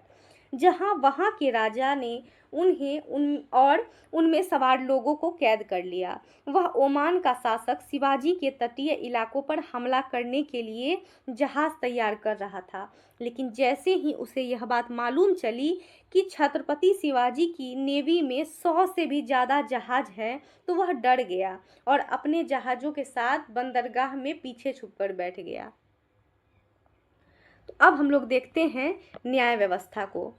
जहाँ वहाँ के राजा ने उनमें सवार लोगों को कैद कर लिया। वह ओमान का शासक शिवाजी के तटीय इलाकों पर हमला करने के लिए जहाज तैयार कर रहा था, लेकिन जैसे ही उसे यह बात मालूम चली कि छत्रपति शिवाजी की नेवी में 100 से भी ज़्यादा जहाज हैं, तो वह डर गया और अपने जहाज़ों के साथ बंदरगाह में पीछे छुपकर बैठ गया। तो अब हम लोग देखते हैं न्याय व्यवस्था को।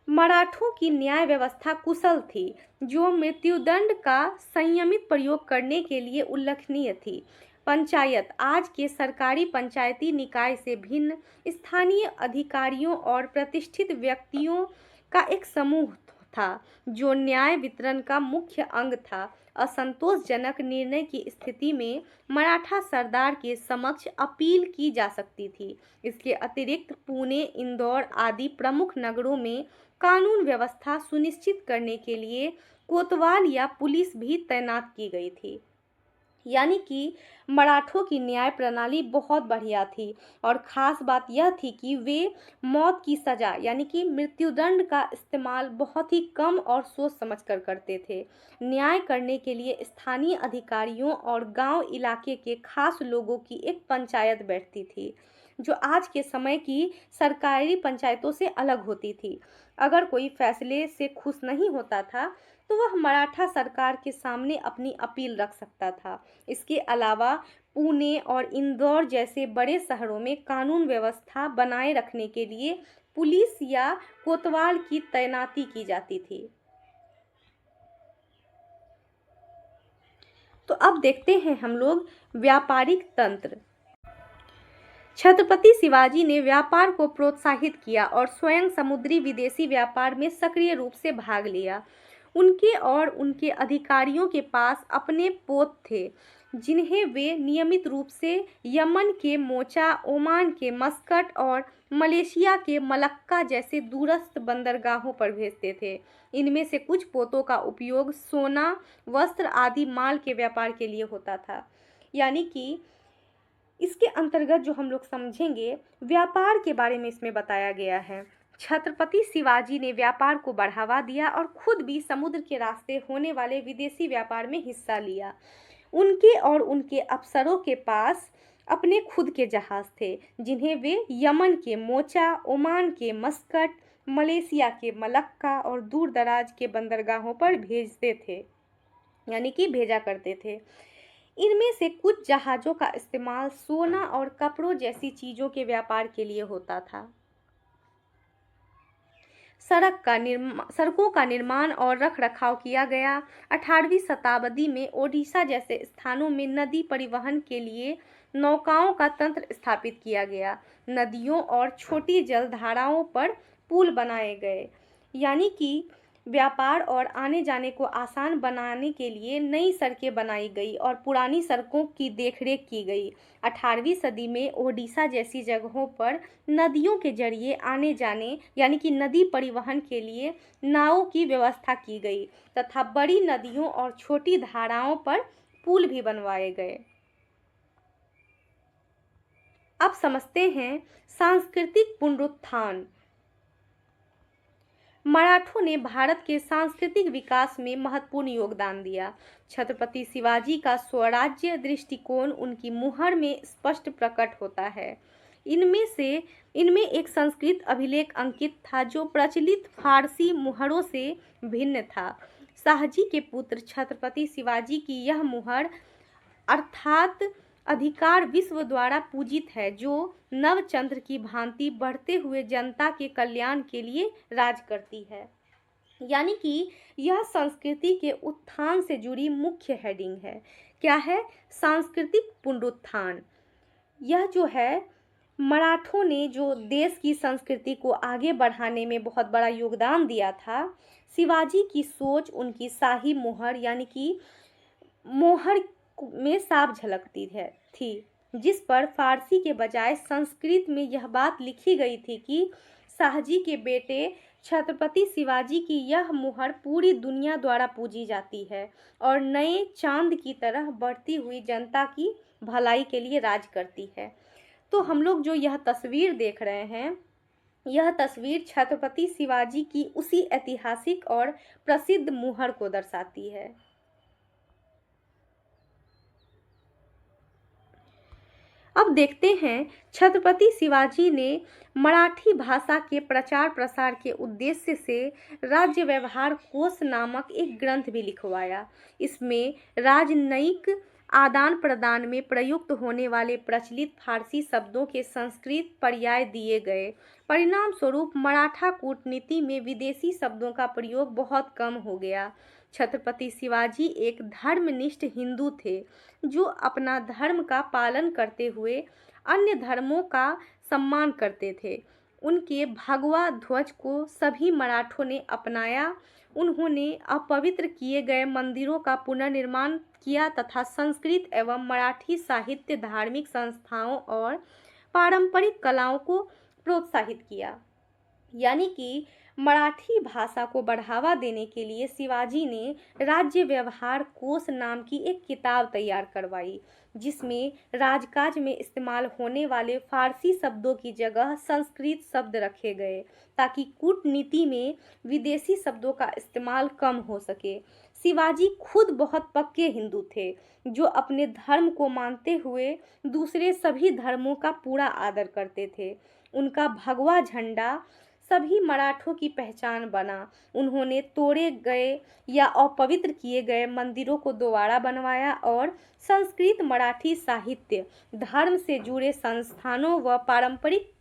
मराठों की न्याय व्यवस्था कुशल थी, जो मृत्युदंड का संयमित प्रयोग करने के लिए उल्लेखनीय थी। पंचायत आज के सरकारी पंचायती निकाय से भिन्न स्थानीय अधिकारियों और प्रतिष्ठित व्यक्तियों का एक समूह था, जो न्याय वितरण का मुख्य अंग था। असंतोषजनक निर्णय की स्थिति में मराठा सरदार के समक्ष अपील की जा सकती थी। इसके अतिरिक्त पुणे, इंदौर आदि प्रमुख नगरों में कानून व्यवस्था सुनिश्चित करने के लिए कोतवाल या पुलिस भी तैनात की गई थी। यानी कि मराठों की न्याय प्रणाली बहुत बढ़िया थी, और ख़ास बात यह थी कि वे मौत की सज़ा यानी कि मृत्युदंड का इस्तेमाल बहुत ही कम और सोच समझकर करते थे। न्याय करने के लिए स्थानीय अधिकारियों और गांव इलाके के खास लोगों की एक पंचायत बैठती थी, जो आज के समय की सरकारी पंचायतों से अलग होती थी। अगर कोई फैसले से खुश नहीं होता था, तो वह मराठा सरकार के सामने अपनी अपील रख सकता था। इसके अलावा पुणे और इंदौर जैसे बड़े शहरों में कानून व्यवस्था बनाए रखने के लिए पुलिस या कोतवाल की तैनाती की जाती थी। तो अब देखते हैं हम लोग व्यापारिक तंत्र। छत्रपति शिवाजी ने व्यापार को प्रोत्साहित किया और स्वयं समुद्री विदेशी व्यापार में सक्रिय रूप से भाग लिया। उनके और उनके अधिकारियों के पास अपने पोत थे, जिन्हें वे नियमित रूप से यमन के मोचा, ओमान के मस्कट और मलेशिया के मलक्का जैसे दूरस्थ बंदरगाहों पर भेजते थे। इनमें से कुछ पोतों का उपयोग सोना, वस्त्र आदि माल के व्यापार के लिए होता था। यानी कि इसके अंतर्गत जो हम लोग समझेंगे, व्यापार के बारे में इसमें बताया गया है। छत्रपति शिवाजी ने व्यापार को बढ़ावा दिया और खुद भी समुद्र के रास्ते होने वाले विदेशी व्यापार में हिस्सा लिया। उनके और उनके अफसरों के पास अपने खुद के जहाज थे, जिन्हें वे यमन के मोचा, ओमान के मस्कट, मलेशिया के मलक्का और दूर दराज के बंदरगाहों पर भेजते थे, यानी कि भेजा करते थे। इनमें से कुछ जहाज़ों का इस्तेमाल सोना और कपड़ों जैसी चीज़ों के व्यापार के लिए होता था। सड़कों का निर्माण और रखरखाव किया गया। 18वीं शताब्दी में ओडिशा जैसे स्थानों में नदी परिवहन के लिए नौकाओं का तंत्र स्थापित किया गया। नदियों और छोटी जलधाराओं पर पुल बनाए गए, यानी कि व्यापार और आने जाने को आसान बनाने के लिए नई सड़कें बनाई गई और पुरानी सड़कों की देखरेख की गई। 18वीं सदी में ओडिशा जैसी जगहों पर नदियों के जरिए आने जाने यानी कि नदी परिवहन के लिए नावों की व्यवस्था की गई तथा बड़ी नदियों और छोटी धाराओं पर पुल भी बनवाए गए। अब समझते हैं सांस्कृतिक पुनरुत्थान। मराठों ने भारत के सांस्कृतिक विकास में महत्वपूर्ण योगदान दिया। छत्रपति शिवाजी का स्वराज्य दृष्टिकोण उनकी मुहर में स्पष्ट प्रकट होता है। इनमें एक संस्कृत अभिलेख अंकित था, जो प्रचलित फारसी मुहरों से भिन्न था। शाहजी के पुत्र छत्रपति शिवाजी की यह मुहर अर्थात अधिकार विश्व द्वारा पूजित है, जो नवचंद्र की भांति बढ़ते हुए जनता के कल्याण के लिए राज करती है। यानी कि यह संस्कृति के उत्थान से जुड़ी मुख्य हेडिंग है। क्या है? सांस्कृतिक पुनरुत्थान। यह जो है, मराठों ने जो देश की संस्कृति को आगे बढ़ाने में बहुत बड़ा योगदान दिया था। शिवाजी की सोच उनकी शाही मोहर यानी कि मोहर में साफ झलकती थी, जिस पर फारसी के बजाय संस्कृत में यह बात लिखी गई थी कि शाहजी के बेटे छत्रपति शिवाजी की यह मुहर पूरी दुनिया द्वारा पूजी जाती है और नए चांद की तरह बढ़ती हुई जनता की भलाई के लिए राज करती है। तो हम लोग जो यह तस्वीर देख रहे हैं, यह तस्वीर छत्रपति शिवाजी की उसी ऐतिहासिक और प्रसिद्ध मुहर को दर्शाती है। अब देखते हैं, छत्रपति शिवाजी ने मराठी भाषा के प्रचार प्रसार के उद्देश्य से राज्य व्यवहार कोश नामक एक ग्रंथ भी लिखवाया। इसमें राजनयिक आदान प्रदान में प्रयुक्त होने वाले प्रचलित फारसी शब्दों के संस्कृत पर्याय दिए गए। परिणाम स्वरूप मराठा कूटनीति में विदेशी शब्दों का प्रयोग बहुत कम हो गया। छत्रपति शिवाजी एक धर्मनिष्ठ हिंदू थे, जो अपना धर्म का पालन करते हुए अन्य धर्मों का सम्मान करते थे। उनके भगवा ध्वज को सभी मराठों ने अपनाया। उन्होंने अपवित्र किए गए मंदिरों का पुनर्निर्माण किया तथा संस्कृत एवं मराठी साहित्य, धार्मिक संस्थाओं और पारंपरिक कलाओं को प्रोत्साहित किया। यानी कि मराठी भाषा को बढ़ावा देने के लिए शिवाजी ने राज्य व्यवहार कोश नाम की एक किताब तैयार करवाई, जिसमें राजकाज में इस्तेमाल होने वाले फारसी शब्दों की जगह संस्कृत शब्द रखे गए, ताकि कूटनीति में विदेशी शब्दों का इस्तेमाल कम हो सके। शिवाजी खुद बहुत पक्के हिंदू थे, जो अपने धर्म को मानते हुए दूसरे सभी धर्मों का पूरा आदर करते थे। उनका भगवा झंडा सभी मराठों की पहचान बना। उन्होंने तोड़े गए या अपवित्र किए गए मंदिरों को दोबारा बनवाया और संस्कृत, मराठी साहित्य, धर्म से जुड़े संस्थानों व पारंपरिक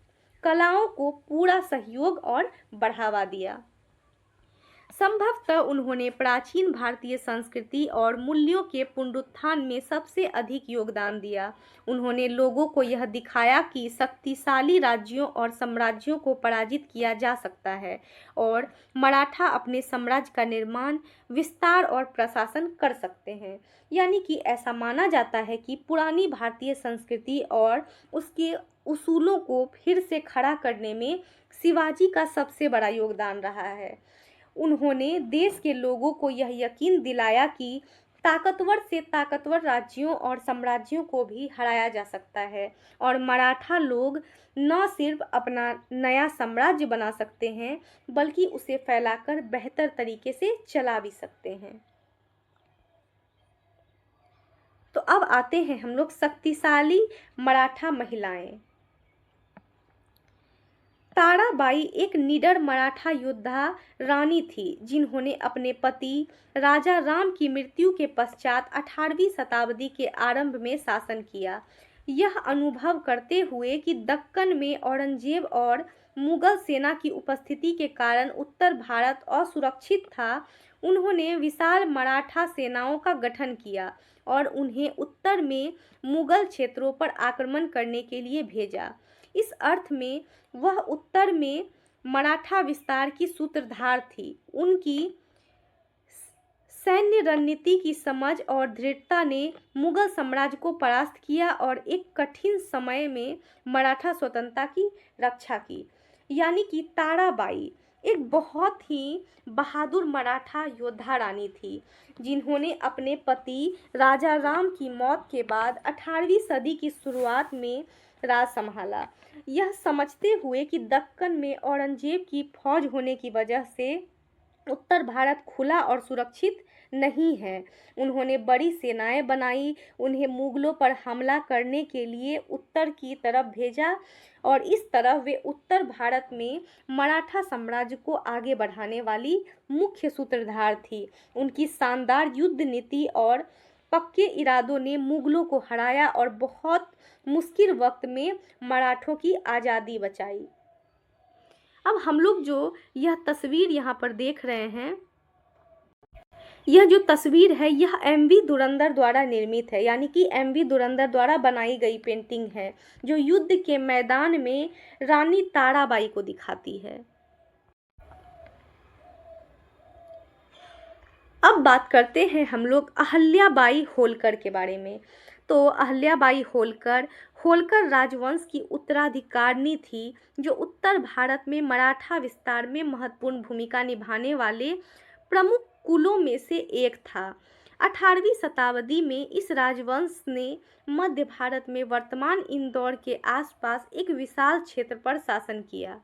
कलाओं को पूरा सहयोग और बढ़ावा दिया। संभवतः उन्होंने प्राचीन भारतीय संस्कृति और मूल्यों के पुनरुत्थान में सबसे अधिक योगदान दिया। उन्होंने लोगों को यह दिखाया कि शक्तिशाली राज्यों और साम्राज्यों को पराजित किया जा सकता है और मराठा अपने साम्राज्य का निर्माण, विस्तार और प्रशासन कर सकते हैं। यानी कि ऐसा माना जाता है कि पुरानी भारतीय संस्कृति और उसके उसूलों को फिर से खड़ा करने में शिवाजी का सबसे बड़ा योगदान रहा है। उन्होंने देश के लोगों को यह यकीन दिलाया कि ताकतवर से ताकतवर राज्यों और साम्राज्यों को भी हराया जा सकता है और मराठा लोग न सिर्फ अपना नया साम्राज्य बना सकते हैं, बल्कि उसे फैलाकर बेहतर तरीके से चला भी सकते हैं। तो अब आते हैं हम लोग शक्तिशाली मराठा महिलाएं। ताराबाई एक निडर मराठा योद्धा रानी थी, जिन्होंने अपने पति राजा राम की मृत्यु के पश्चात 18वीं शताब्दी के आरंभ में शासन किया। यह अनुभव करते हुए कि दक्कन में औरंगजेब और मुगल सेना की उपस्थिति के कारण उत्तर भारत असुरक्षित था, उन्होंने विशाल मराठा सेनाओं का गठन किया और उन्हें उत्तर में मुगल क्षेत्रों पर आक्रमण करने के लिए भेजा। इस अर्थ में वह उत्तर में मराठा विस्तार की सूत्रधार थी। उनकी सैन्य रणनीति की समझ और दृढ़ता ने मुगल साम्राज्य को परास्त किया और एक कठिन समय में मराठा स्वतंत्रता की रक्षा की। यानी कि ताराबाई एक बहुत ही बहादुर मराठा योद्धा रानी थी, जिन्होंने अपने पति राजा राम की मौत के बाद 18वीं सदी की शुरुआत में राज संभाला। यह समझते हुए कि दक्कन में औरंगजेब की फौज होने की वजह से उत्तर भारत खुला और सुरक्षित नहीं है, उन्होंने बड़ी सेनाएं बनाई, उन्हें मुगलों पर हमला करने के लिए उत्तर की तरफ भेजा और इस तरह वे उत्तर भारत में मराठा साम्राज्य को आगे बढ़ाने वाली मुख्य सूत्रधार थी। उनकी शानदार युद्ध नीति और पक्के इरादों ने मुगलों को हराया और बहुत मुश्किल वक्त में मराठों की आज़ादी बचाई। अब हम लोग जो यह तस्वीर यहाँ पर देख रहे हैं, यह जो तस्वीर है यह एमवी धुरंधर द्वारा निर्मित है, यानी कि एमवी धुरंधर द्वारा बनाई गई पेंटिंग है, जो युद्ध के मैदान में रानी ताराबाई को दिखाती है। अब बात करते हैं हम लोग अहिल्याबाई होलकर के बारे में। तो अहिल्याबाई होलकर होलकर राजवंश की उत्तराधिकारिणी थी, जो उत्तर भारत में मराठा विस्तार में महत्वपूर्ण भूमिका निभाने वाले प्रमुख कुलों में से एक था। 18वीं शताब्दी में इस राजवंश ने मध्य भारत में वर्तमान इंदौर के आसपास एक विशाल क्षेत्र पर शासन किया।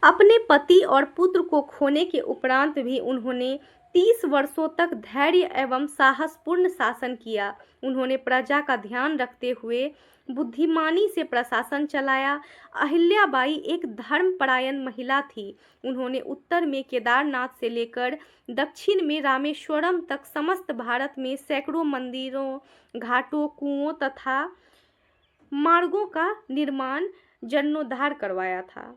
अपने पति और पुत्र को खोने के उपरांत भी उन्होंने 30 वर्षों तक धैर्य एवं साहसपूर्ण शासन किया। उन्होंने प्रजा का ध्यान रखते हुए बुद्धिमानी से प्रशासन चलाया। अहिल्याबाई एक धर्मपरायण महिला थी। उन्होंने उत्तर में केदारनाथ से लेकर दक्षिण में रामेश्वरम तक समस्त भारत में सैकड़ों मंदिरों, घाटों, कुओं तथा मार्गों का निर्माण जीर्णोद्धार करवाया था।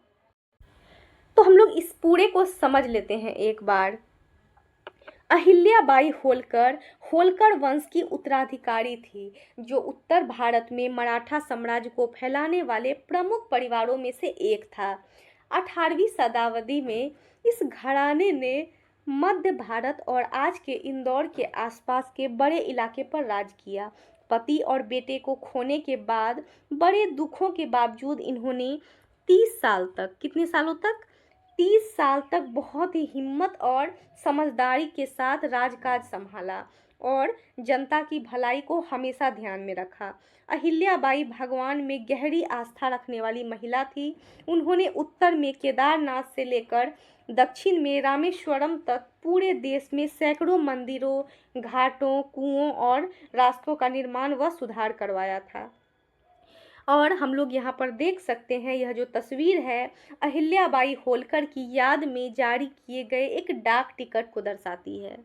तो हम लोग इस पूरे को समझ लेते हैं एक बार। अहिल्याबाई होलकर होलकर वंश की उत्तराधिकारी थी, जो उत्तर भारत में मराठा साम्राज्य को फैलाने वाले प्रमुख परिवारों में से एक था। 18वीं शताब्दी में इस घराने ने मध्य भारत और आज के इंदौर के आसपास के बड़े इलाके पर राज किया। पति और बेटे को खोने के बाद बड़े दुखों के बावजूद इन्होंने 30 साल तक, कितने सालों तक, 30 साल तक बहुत ही हिम्मत और समझदारी के साथ राजकाज संभाला और जनता की भलाई को हमेशा ध्यान में रखा। अहिल्याबाई भगवान में गहरी आस्था रखने वाली महिला थी। उन्होंने उत्तर में केदारनाथ से लेकर दक्षिण में रामेश्वरम तक पूरे देश में सैकड़ों मंदिरों, घाटों, कुओं और रास्तों का निर्माण व सुधार करवाया था। और हम लोग यहाँ पर देख सकते हैं, यह जो तस्वीर है अहिल्याबाई होलकर की याद में जारी किए गए एक डाक टिकट को दर्शाती है।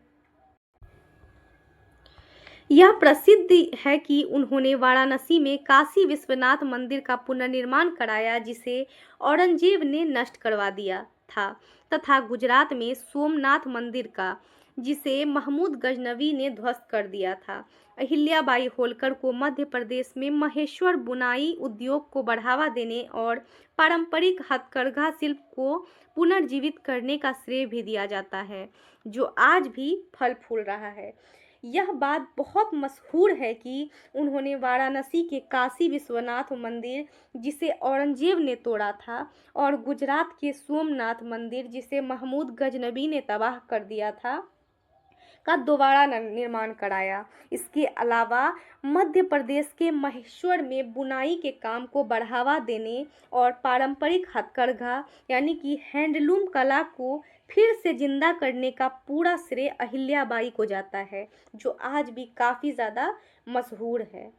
यह प्रसिद्ध है कि उन्होंने वाराणसी में काशी विश्वनाथ मंदिर का पुनर्निर्माण कराया, जिसे औरंगजेब ने नष्ट करवा दिया था, तथा गुजरात में सोमनाथ मंदिर का, जिसे महमूद गजनवी ने ध्वस्त कर दिया था। अहिल्याबाई होलकर को मध्य प्रदेश में महेश्वर बुनाई उद्योग को बढ़ावा देने और पारंपरिक हथकरघा शिल्प को पुनर्जीवित करने का श्रेय भी दिया जाता है, जो आज भी फल फूल रहा है। यह बात बहुत मशहूर है कि उन्होंने वाराणसी के काशी विश्वनाथ मंदिर, जिसे औरंगजेब ने तोड़ा था, और गुजरात के सोमनाथ मंदिर, जिसे महमूद गजनबी ने तबाह कर दिया था, का दोबारा निर्माण कराया। इसके अलावा मध्य प्रदेश के महेश्वर में बुनाई के काम को बढ़ावा देने और पारंपरिक हथकरघा यानी कि हैंडलूम कला को फिर से जिंदा करने का पूरा श्रेय अहिल्याबाई को जाता है, जो आज भी काफ़ी ज़्यादा मशहूर है।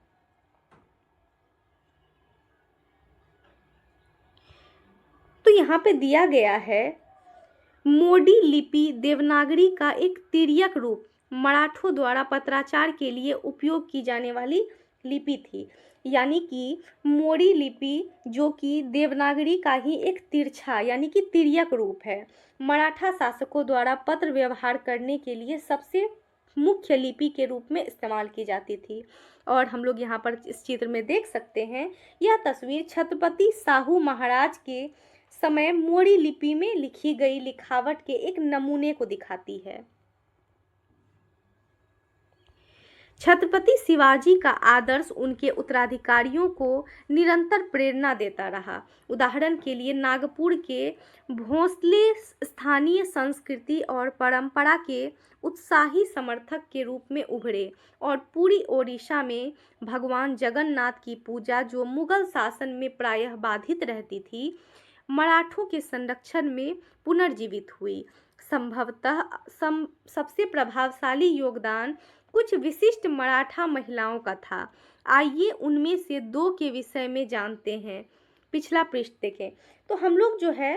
तो यहाँ पे दिया गया है, मोडी लिपि देवनागरी का एक तिर्यक रूप मराठों द्वारा पत्राचार के लिए उपयोग की जाने वाली लिपि थी। यानी कि मोडी लिपि, जो कि देवनागरी का ही एक तिरछा यानी कि तिर्यक रूप है, मराठा शासकों द्वारा पत्र व्यवहार करने के लिए सबसे मुख्य लिपि के रूप में इस्तेमाल की जाती थी। और हम लोग यहाँ पर इस चित्र में देख सकते हैं, यह तस्वीर छत्रपति शाहू महाराज के समय मोडी लिपि में लिखी गई लिखावट के एक नमूने को दिखाती है। छत्रपति शिवाजी का आदर्श उनके उत्तराधिकारियों को निरंतर प्रेरणा देता रहा। उदाहरण के लिए नागपुर के भोंसले स्थानीय संस्कृति और परंपरा के उत्साही समर्थक के रूप में उभरे, और पूरी ओडिशा में भगवान जगन्नाथ की पूजा, जो मुगल शासन में प्रायः बाधित रहती थी, मराठों के संरक्षण में पुनर्जीवित हुई। संभवतः सबसे प्रभावशाली योगदान कुछ विशिष्ट मराठा महिलाओं का था। आइए उनमें से 2 के विषय में जानते हैं। पिछला पृष्ठ देखें। तो हम लोग जो है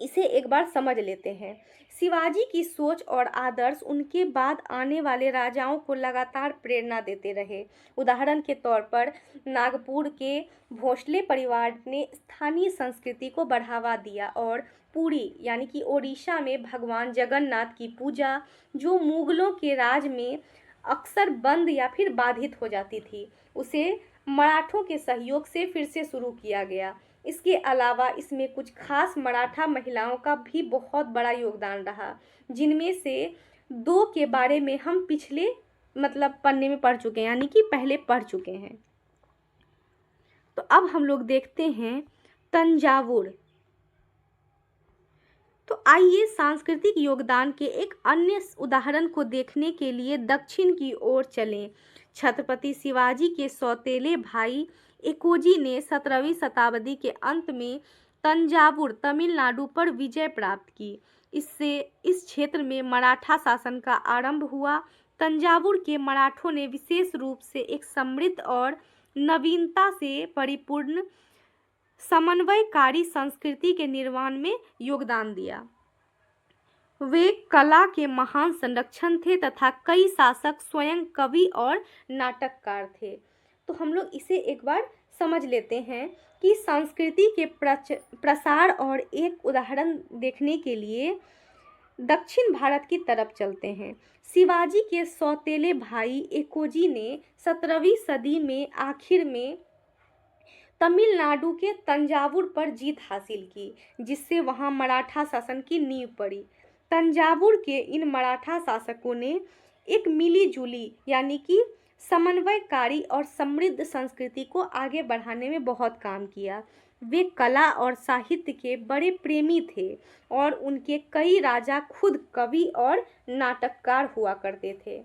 इसे एक बार समझ लेते हैं। शिवाजी की सोच और आदर्श उनके बाद आने वाले राजाओं को लगातार प्रेरणा देते रहे। उदाहरण के तौर पर नागपुर के भोसले परिवार ने स्थानीय संस्कृति को बढ़ावा दिया और पुरी यानी कि ओडिशा में भगवान जगन्नाथ की पूजा, जो मुगलों के राज में अक्सर बंद या फिर बाधित हो जाती थी, उसे मराठों के सहयोग से फिर से शुरू किया गया। इसके अलावा इसमें कुछ खास मराठा महिलाओं का भी बहुत बड़ा योगदान रहा, जिनमें से दो के बारे में हम पिछले पन्ने में पढ़ चुके हैं, यानी कि पहले पढ़ चुके हैं। तो अब हम लोग देखते हैं तंजावुर। तो आइए सांस्कृतिक योगदान के एक अन्य उदाहरण को देखने के लिए दक्षिण की ओर चलें। छत्रपति शिवाजी के सौतेले भाई एकोजी ने 17वीं शताब्दी के अंत में तंजावुर तमिलनाडु पर विजय प्राप्त की। इससे इस क्षेत्र में मराठा शासन का आरंभ हुआ। तंजावुर के मराठों ने विशेष रूप से एक समृद्ध और नवीनता से परिपूर्ण समन्वयकारी संस्कृति के निर्माण में योगदान दिया। वे कला के महान संरक्षक थे तथा कई शासक स्वयं कवि और नाटककार थे। तो हम लोग इसे एक बार समझ लेते हैं कि संस्कृति के प्रसार और एक उदाहरण देखने के लिए दक्षिण भारत की तरफ चलते हैं। शिवाजी के सौतेले भाई एकोजी ने 17वीं सदी में आखिर में तमिलनाडु के तंजावुर पर जीत हासिल की, जिससे वहां मराठा शासन की नींव पड़ी। तंजावुर के इन मराठा शासकों ने एक मिली-जुली यानी कि समन्वयकारी और समृद्ध संस्कृति को आगे बढ़ाने में बहुत काम किया। वे कला और साहित्य के बड़े प्रेमी थे और उनके कई राजा खुद कवि और नाटककार हुआ करते थे।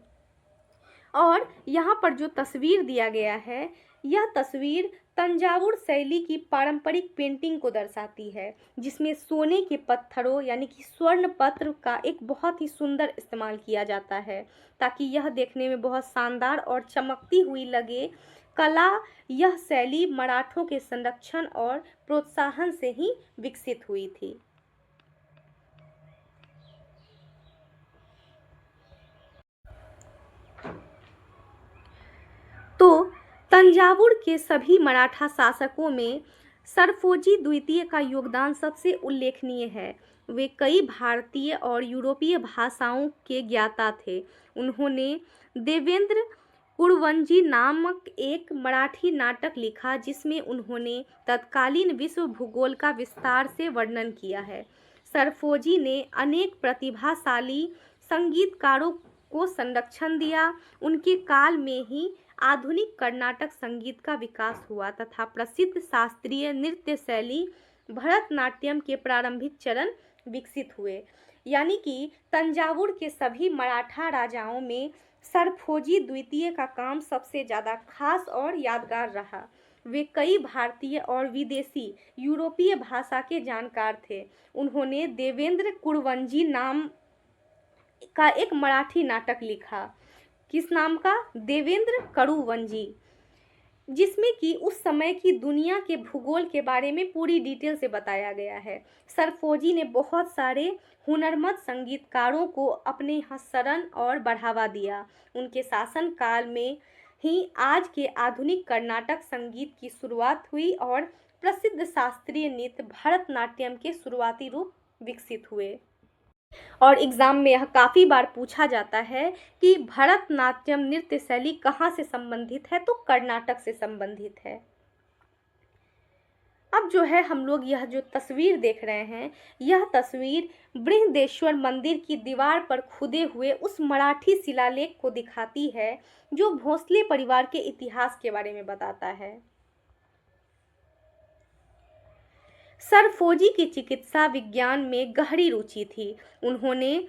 और यहाँ पर जो तस्वीर दिया गया है, यह तस्वीर तंजावुर शैली की पारंपरिक पेंटिंग को दर्शाती है, जिसमें सोने के पत्थरों यानी कि स्वर्ण पत्र का एक बहुत ही सुंदर इस्तेमाल किया जाता है, ताकि यह देखने में बहुत शानदार और चमकती हुई लगे। कला यह शैली मराठों के संरक्षण और प्रोत्साहन से ही विकसित हुई थी। तो तंजावुर के सभी मराठा शासकों में सरफोजी द्वितीय का योगदान सबसे उल्लेखनीय है। वे कई भारतीय और यूरोपीय भाषाओं के ज्ञाता थे। उन्होंने देवेंद्र कुरवंजी नामक एक मराठी नाटक लिखा, जिसमें उन्होंने तत्कालीन विश्व भूगोल का विस्तार से वर्णन किया है। सरफोजी ने अनेक प्रतिभाशाली संगीतकारों को संरक्षण दिया। उनके काल में ही आधुनिक कर्नाटक संगीत का विकास हुआ तथा प्रसिद्ध शास्त्रीय नृत्य शैली भरतनाट्यम के प्रारंभिक चरण विकसित हुए। यानी कि तंजावुर के सभी मराठा राजाओं में सरफोजी द्वितीय का काम सबसे ज़्यादा खास और यादगार रहा। वे कई भारतीय और विदेशी यूरोपीय भाषा के जानकार थे। उन्होंने देवेंद्र कुरवंजी नाम का एक मराठी नाटक लिखा। किस नाम का? देवेंद्र कुरवंजी, जिसमें कि उस समय की दुनिया के भूगोल के बारे में पूरी डिटेल से बताया गया है। सरफोजी ने बहुत सारे हुनरमंद संगीतकारों को अपने यहाँ शरण और बढ़ावा दिया। उनके शासन काल में ही आज के आधुनिक कर्नाटक संगीत की शुरुआत हुई और प्रसिद्ध शास्त्रीय नृत्य भरतनाट्यम के शुरुआती रूप विकसित हुए। और एग्ज़ाम में यह काफ़ी बार पूछा जाता है कि भरतनाट्यम नृत्य शैली कहाँ से संबंधित है, तो कर्नाटक से संबंधित है। अब जो है हम लोग यह जो तस्वीर देख रहे हैं, यह तस्वीर बृहदेश्वर मंदिर की दीवार पर खुदे हुए उस मराठी शिलालेख को दिखाती है, जो भोसले परिवार के इतिहास के बारे में बताता है। सरफोजी की चिकित्सा विज्ञान में गहरी रुचि थी। उन्होंने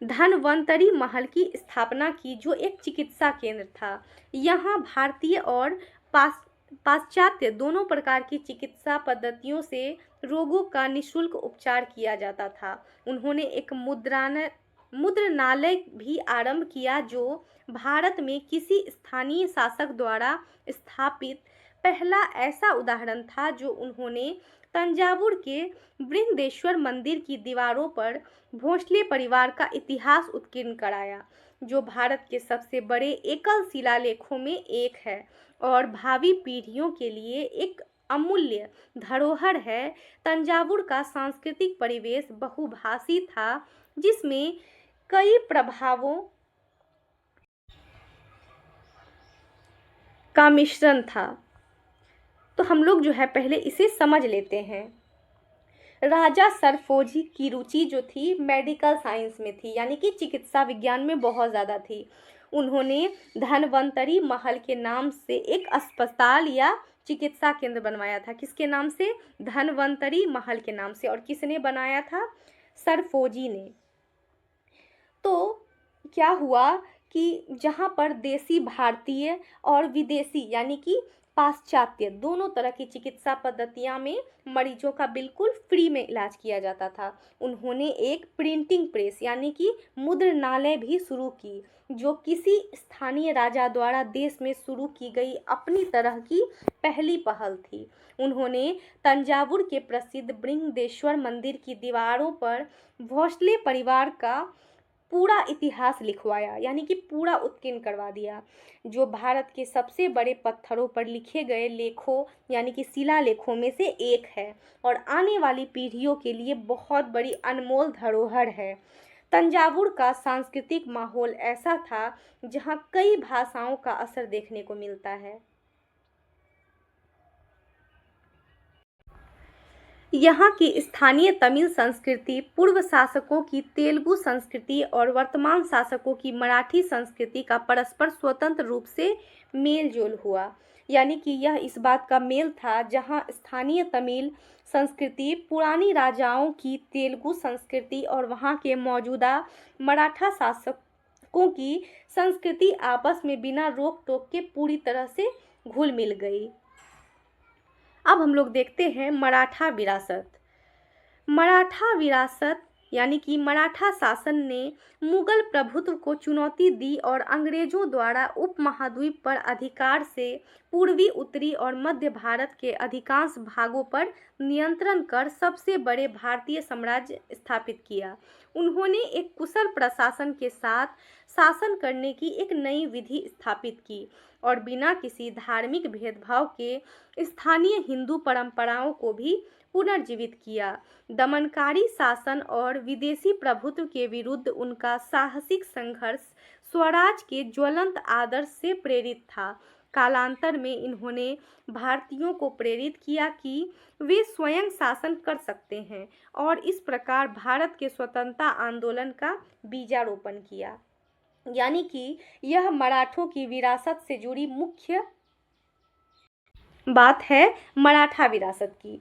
धनवंतरी महल की स्थापना की, जो एक चिकित्सा केंद्र था। यहाँ भारतीय और पाश्चात्य दोनों प्रकार की चिकित्सा पद्धतियों से रोगों का निःशुल्क उपचार किया जाता था। उन्होंने एक मुद्रणालय भी आरंभ किया, जो भारत में किसी स्थानीय शासक द्वारा स्थापित पहला ऐसा उदाहरण था जो उन्होंने तंजावुर के बृहदेश्वर मंदिर की दीवारों पर भोंसले परिवार का इतिहास उत्कीर्ण कराया, जो भारत के सबसे बड़े एकल शिलालेखों में एक है और भावी पीढ़ियों के लिए एक अमूल्य धरोहर है। तंजावुर का सांस्कृतिक परिवेश बहुभाषी था, जिसमें कई प्रभावों का मिश्रण था। तो हम लोग जो है पहले इसे समझ लेते हैं। राजा सरफोजी की रुचि जो थी मेडिकल साइंस में थी, यानी कि चिकित्सा विज्ञान में बहुत ज़्यादा थी। उन्होंने धनवंतरी महल के नाम से एक अस्पताल या चिकित्सा केंद्र बनवाया था। किसके नाम से? धनवंतरी महल के नाम से। और किसने बनाया था? सरफोजी ने। तो क्या हुआ कि जहाँ पर देसी भारतीय और विदेशी यानी कि पाश्चात्य दोनों तरह की चिकित्सा पद्धतियाँ में मरीजों का बिल्कुल फ्री में इलाज किया जाता था, उन्होंने एक प्रिंटिंग प्रेस यानी कि मुद्रणालय भी शुरू की, जो किसी स्थानीय राजा द्वारा देश में शुरू की गई अपनी तरह की पहली पहल थी। उन्होंने तंजावुर के प्रसिद्ध बृहदेश्वर मंदिर की दीवारों पर भोंसले परिवार का पूरा इतिहास लिखवाया, यानी कि पूरा उत्कीर्ण करवा दिया, जो भारत के सबसे बड़े पत्थरों पर लिखे गए लेखों यानी कि शिलालेखों में से एक है और आने वाली पीढ़ियों के लिए बहुत बड़ी अनमोल धरोहर है। तंजावुर का सांस्कृतिक माहौल ऐसा था जहां कई भाषाओं का असर देखने को मिलता है। यहाँ की स्थानीय तमिल संस्कृति, पूर्व शासकों की तेलुगु संस्कृति और वर्तमान शासकों की मराठी संस्कृति का परस्पर स्वतंत्र रूप से मेल जोल हुआ, यानी कि यह इस बात का मेल था जहाँ स्थानीय तमिल संस्कृति पुरानी राजाओं की तेलुगु संस्कृति और वहाँ के मौजूदा मराठा शासकों की संस्कृति आपस में बिना रोक टोक के पूरी तरह से घुल मिल गई। अब हम लोग देखते हैं मराठा विरासत। मराठा विरासत यानी कि मराठा शासन ने मुगल प्रभुत्व को चुनौती दी और अंग्रेजों द्वारा उपमहाद्वीप पर अधिकार से पूर्वी, उत्तरी और मध्य भारत के अधिकांश भागों पर नियंत्रण कर सबसे बड़े भारतीय साम्राज्य स्थापित किया। उन्होंने एक कुशल प्रशासन के साथ शासन करने की एक नई विधि स्थापित की और बिना किसी धार्मिक भेदभाव के स्थानीय हिंदू परंपराओं को भी पुनर्जीवित किया। दमनकारी शासन और विदेशी प्रभुत्व के विरुद्ध उनका साहसिक संघर्ष स्वराज के ज्वलंत आदर्श से प्रेरित था। कालांतर में इन्होंने भारतीयों को प्रेरित किया कि वे स्वयं शासन कर सकते हैं और इस प्रकार भारत के स्वतंत्रता आंदोलन का बीजारोपण किया। यानी कि यह मराठों की विरासत से जुड़ी मुख्य बात है मराठा विरासत की।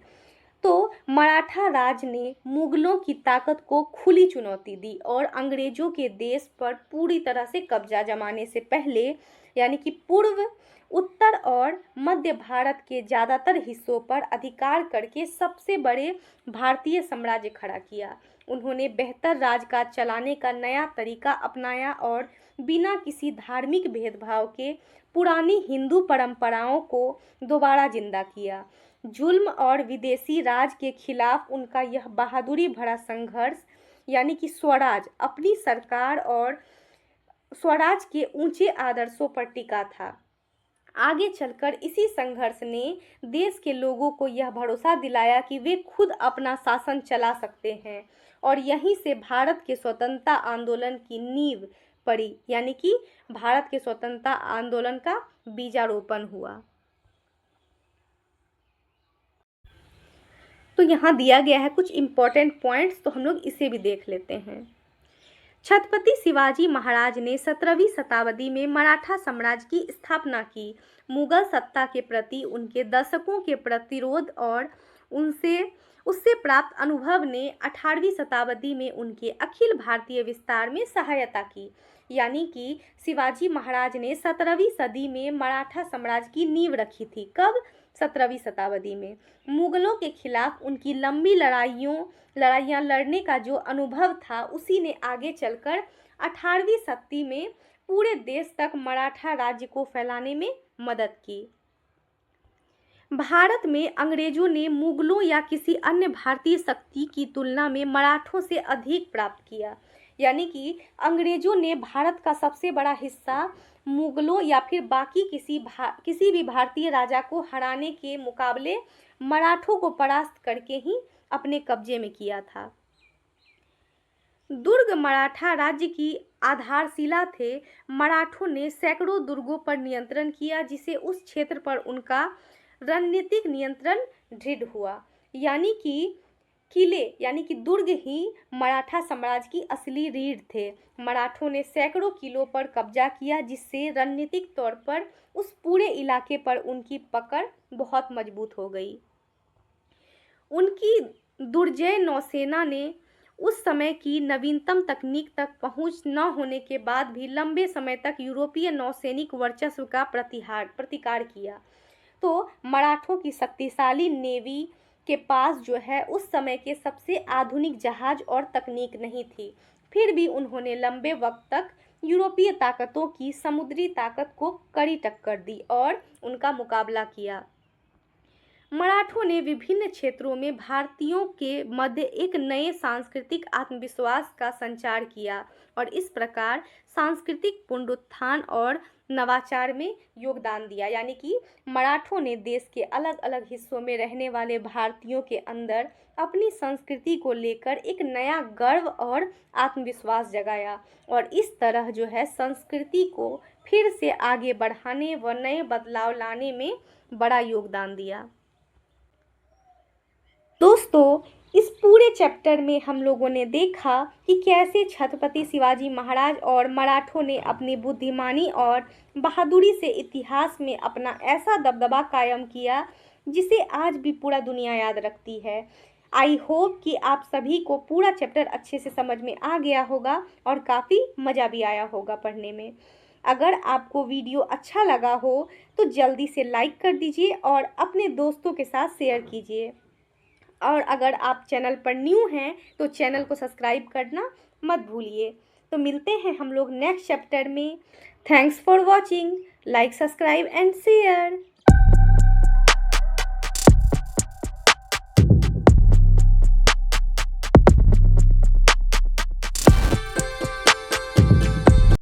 तो मराठा राज ने मुगलों की ताकत को खुली चुनौती दी और अंग्रेजों के देश पर पूरी तरह से कब्जा जमाने से पहले यानी कि पूर्व, उत्तर और मध्य भारत के ज़्यादातर हिस्सों पर अधिकार करके सबसे बड़े भारतीय साम्राज्य खड़ा किया। उन्होंने बेहतर राजकाज चलाने का नया तरीका अपनाया और बिना किसी धार्मिक भेदभाव के पुरानी हिंदू परंपराओं को दोबारा जिंदा किया। जुल्म और विदेशी राज के खिलाफ उनका यह बहादुरी भरा संघर्ष यानी कि स्वराज, अपनी सरकार और स्वराज के ऊंचे आदर्शों पर टिका था। आगे चलकर इसी संघर्ष ने देश के लोगों को यह भरोसा दिलाया कि वे खुद अपना शासन चला सकते हैं और यहीं से भारत के स्वतंत्रता आंदोलन की नींव पड़ी, यानी कि भारत के स्वतंत्रता आंदोलन का बीजारोपण हुआ। तो यहाँ दिया गया है कुछ इम्पोर्टेंट पॉइंट्स, तो हम लोग इसे भी देख लेते हैं। छत्रपति शिवाजी महाराज ने 17वीं शताब्दी में मराठा साम्राज्य की स्थापना की। मुगल सत्ता के प्रति उनके दशकों के प्रतिरोध और उससे प्राप्त अनुभव ने 18वीं शताब्दी में उनके अखिल भारतीय विस्तार में सहायता की। यानी कि शिवाजी महाराज ने 17वीं सदी में मराठा साम्राज्य की नींव रखी थी। कब? 17वीं शताब्दी में। मुगलों के खिलाफ उनकी लंबी लड़ाइयाँ लड़ने का जो अनुभव था उसी ने आगे चलकर 18वीं शताब्दी में पूरे देश तक मराठा राज्य को फैलाने में मदद की। भारत में अंग्रेजों ने मुगलों या किसी अन्य भारतीय शक्ति की तुलना में मराठों से अधिक प्राप्त किया। यानी कि अंग्रेजों ने भारत का सबसे बड़ा हिस्सा मुगलों या फिर बाकी किसी भी भारतीय राजा को हराने के मुकाबले मराठों को परास्त करके ही अपने कब्जे में किया था। दुर्ग मराठा राज्य की आधारशिला थे। मराठों ने सैकड़ों दुर्गों पर नियंत्रण किया, जिसे उस क्षेत्र पर उनका रणनीतिक नियंत्रण दृढ़ हुआ। यानी कि किले यानी कि दुर्ग ही मराठा साम्राज्य की असली रीढ़ थे। मराठों ने सैकड़ों किलों पर कब्जा किया, जिससे रणनीतिक तौर पर उस पूरे इलाके पर उनकी पकड़ बहुत मजबूत हो गई। उनकी दुर्जय नौसेना ने उस समय की नवीनतम तकनीक तक पहुंच न होने के बाद भी लंबे समय तक यूरोपीय नौसैनिक वर्चस्व का प्रतिकार किया। तो मराठों की शक्तिशाली नेवी के पास जो है उस समय के सबसे आधुनिक जहाज और तकनीक नहीं थी, फिर भी उन्होंने लंबे वक्त तक यूरोपीय ताकतों की समुद्री ताकत को कड़ी टक्कर दी और उनका मुकाबला किया। मराठों ने विभिन्न क्षेत्रों में भारतीयों के मध्य एक नए सांस्कृतिक आत्मविश्वास का संचार किया और इस प्रकार सांस्कृतिक पुनरुत्थान और नवाचार में योगदान दिया। यानी कि मराठों ने देश के अलग अलग हिस्सों में रहने वाले भारतीयों के अंदर अपनी संस्कृति को लेकर एक नया गर्व और आत्मविश्वास जगाया और इस तरह जो है संस्कृति को फिर से आगे बढ़ाने व नए बदलाव लाने में बड़ा योगदान दिया। दोस्तों, इस पूरे चैप्टर में हम लोगों ने देखा कि कैसे छत्रपति शिवाजी महाराज और मराठों ने अपनी बुद्धिमानी और बहादुरी से इतिहास में अपना ऐसा दबदबा कायम किया जिसे आज भी पूरा दुनिया याद रखती है। आई होप कि आप सभी को पूरा चैप्टर अच्छे से समझ में आ गया होगा और काफ़ी मज़ा भी आया होगा पढ़ने में। अगर आपको वीडियो अच्छा लगा हो तो जल्दी से लाइक कर दीजिए और अपने दोस्तों के साथ शेयर कीजिए। और अगर आप चैनल पर न्यू हैं तो चैनल को सब्सक्राइब करना मत भूलिए। तो मिलते हैं हम लोग नेक्स्ट चैप्टर में। Thanks for watching. Like, subscribe and share.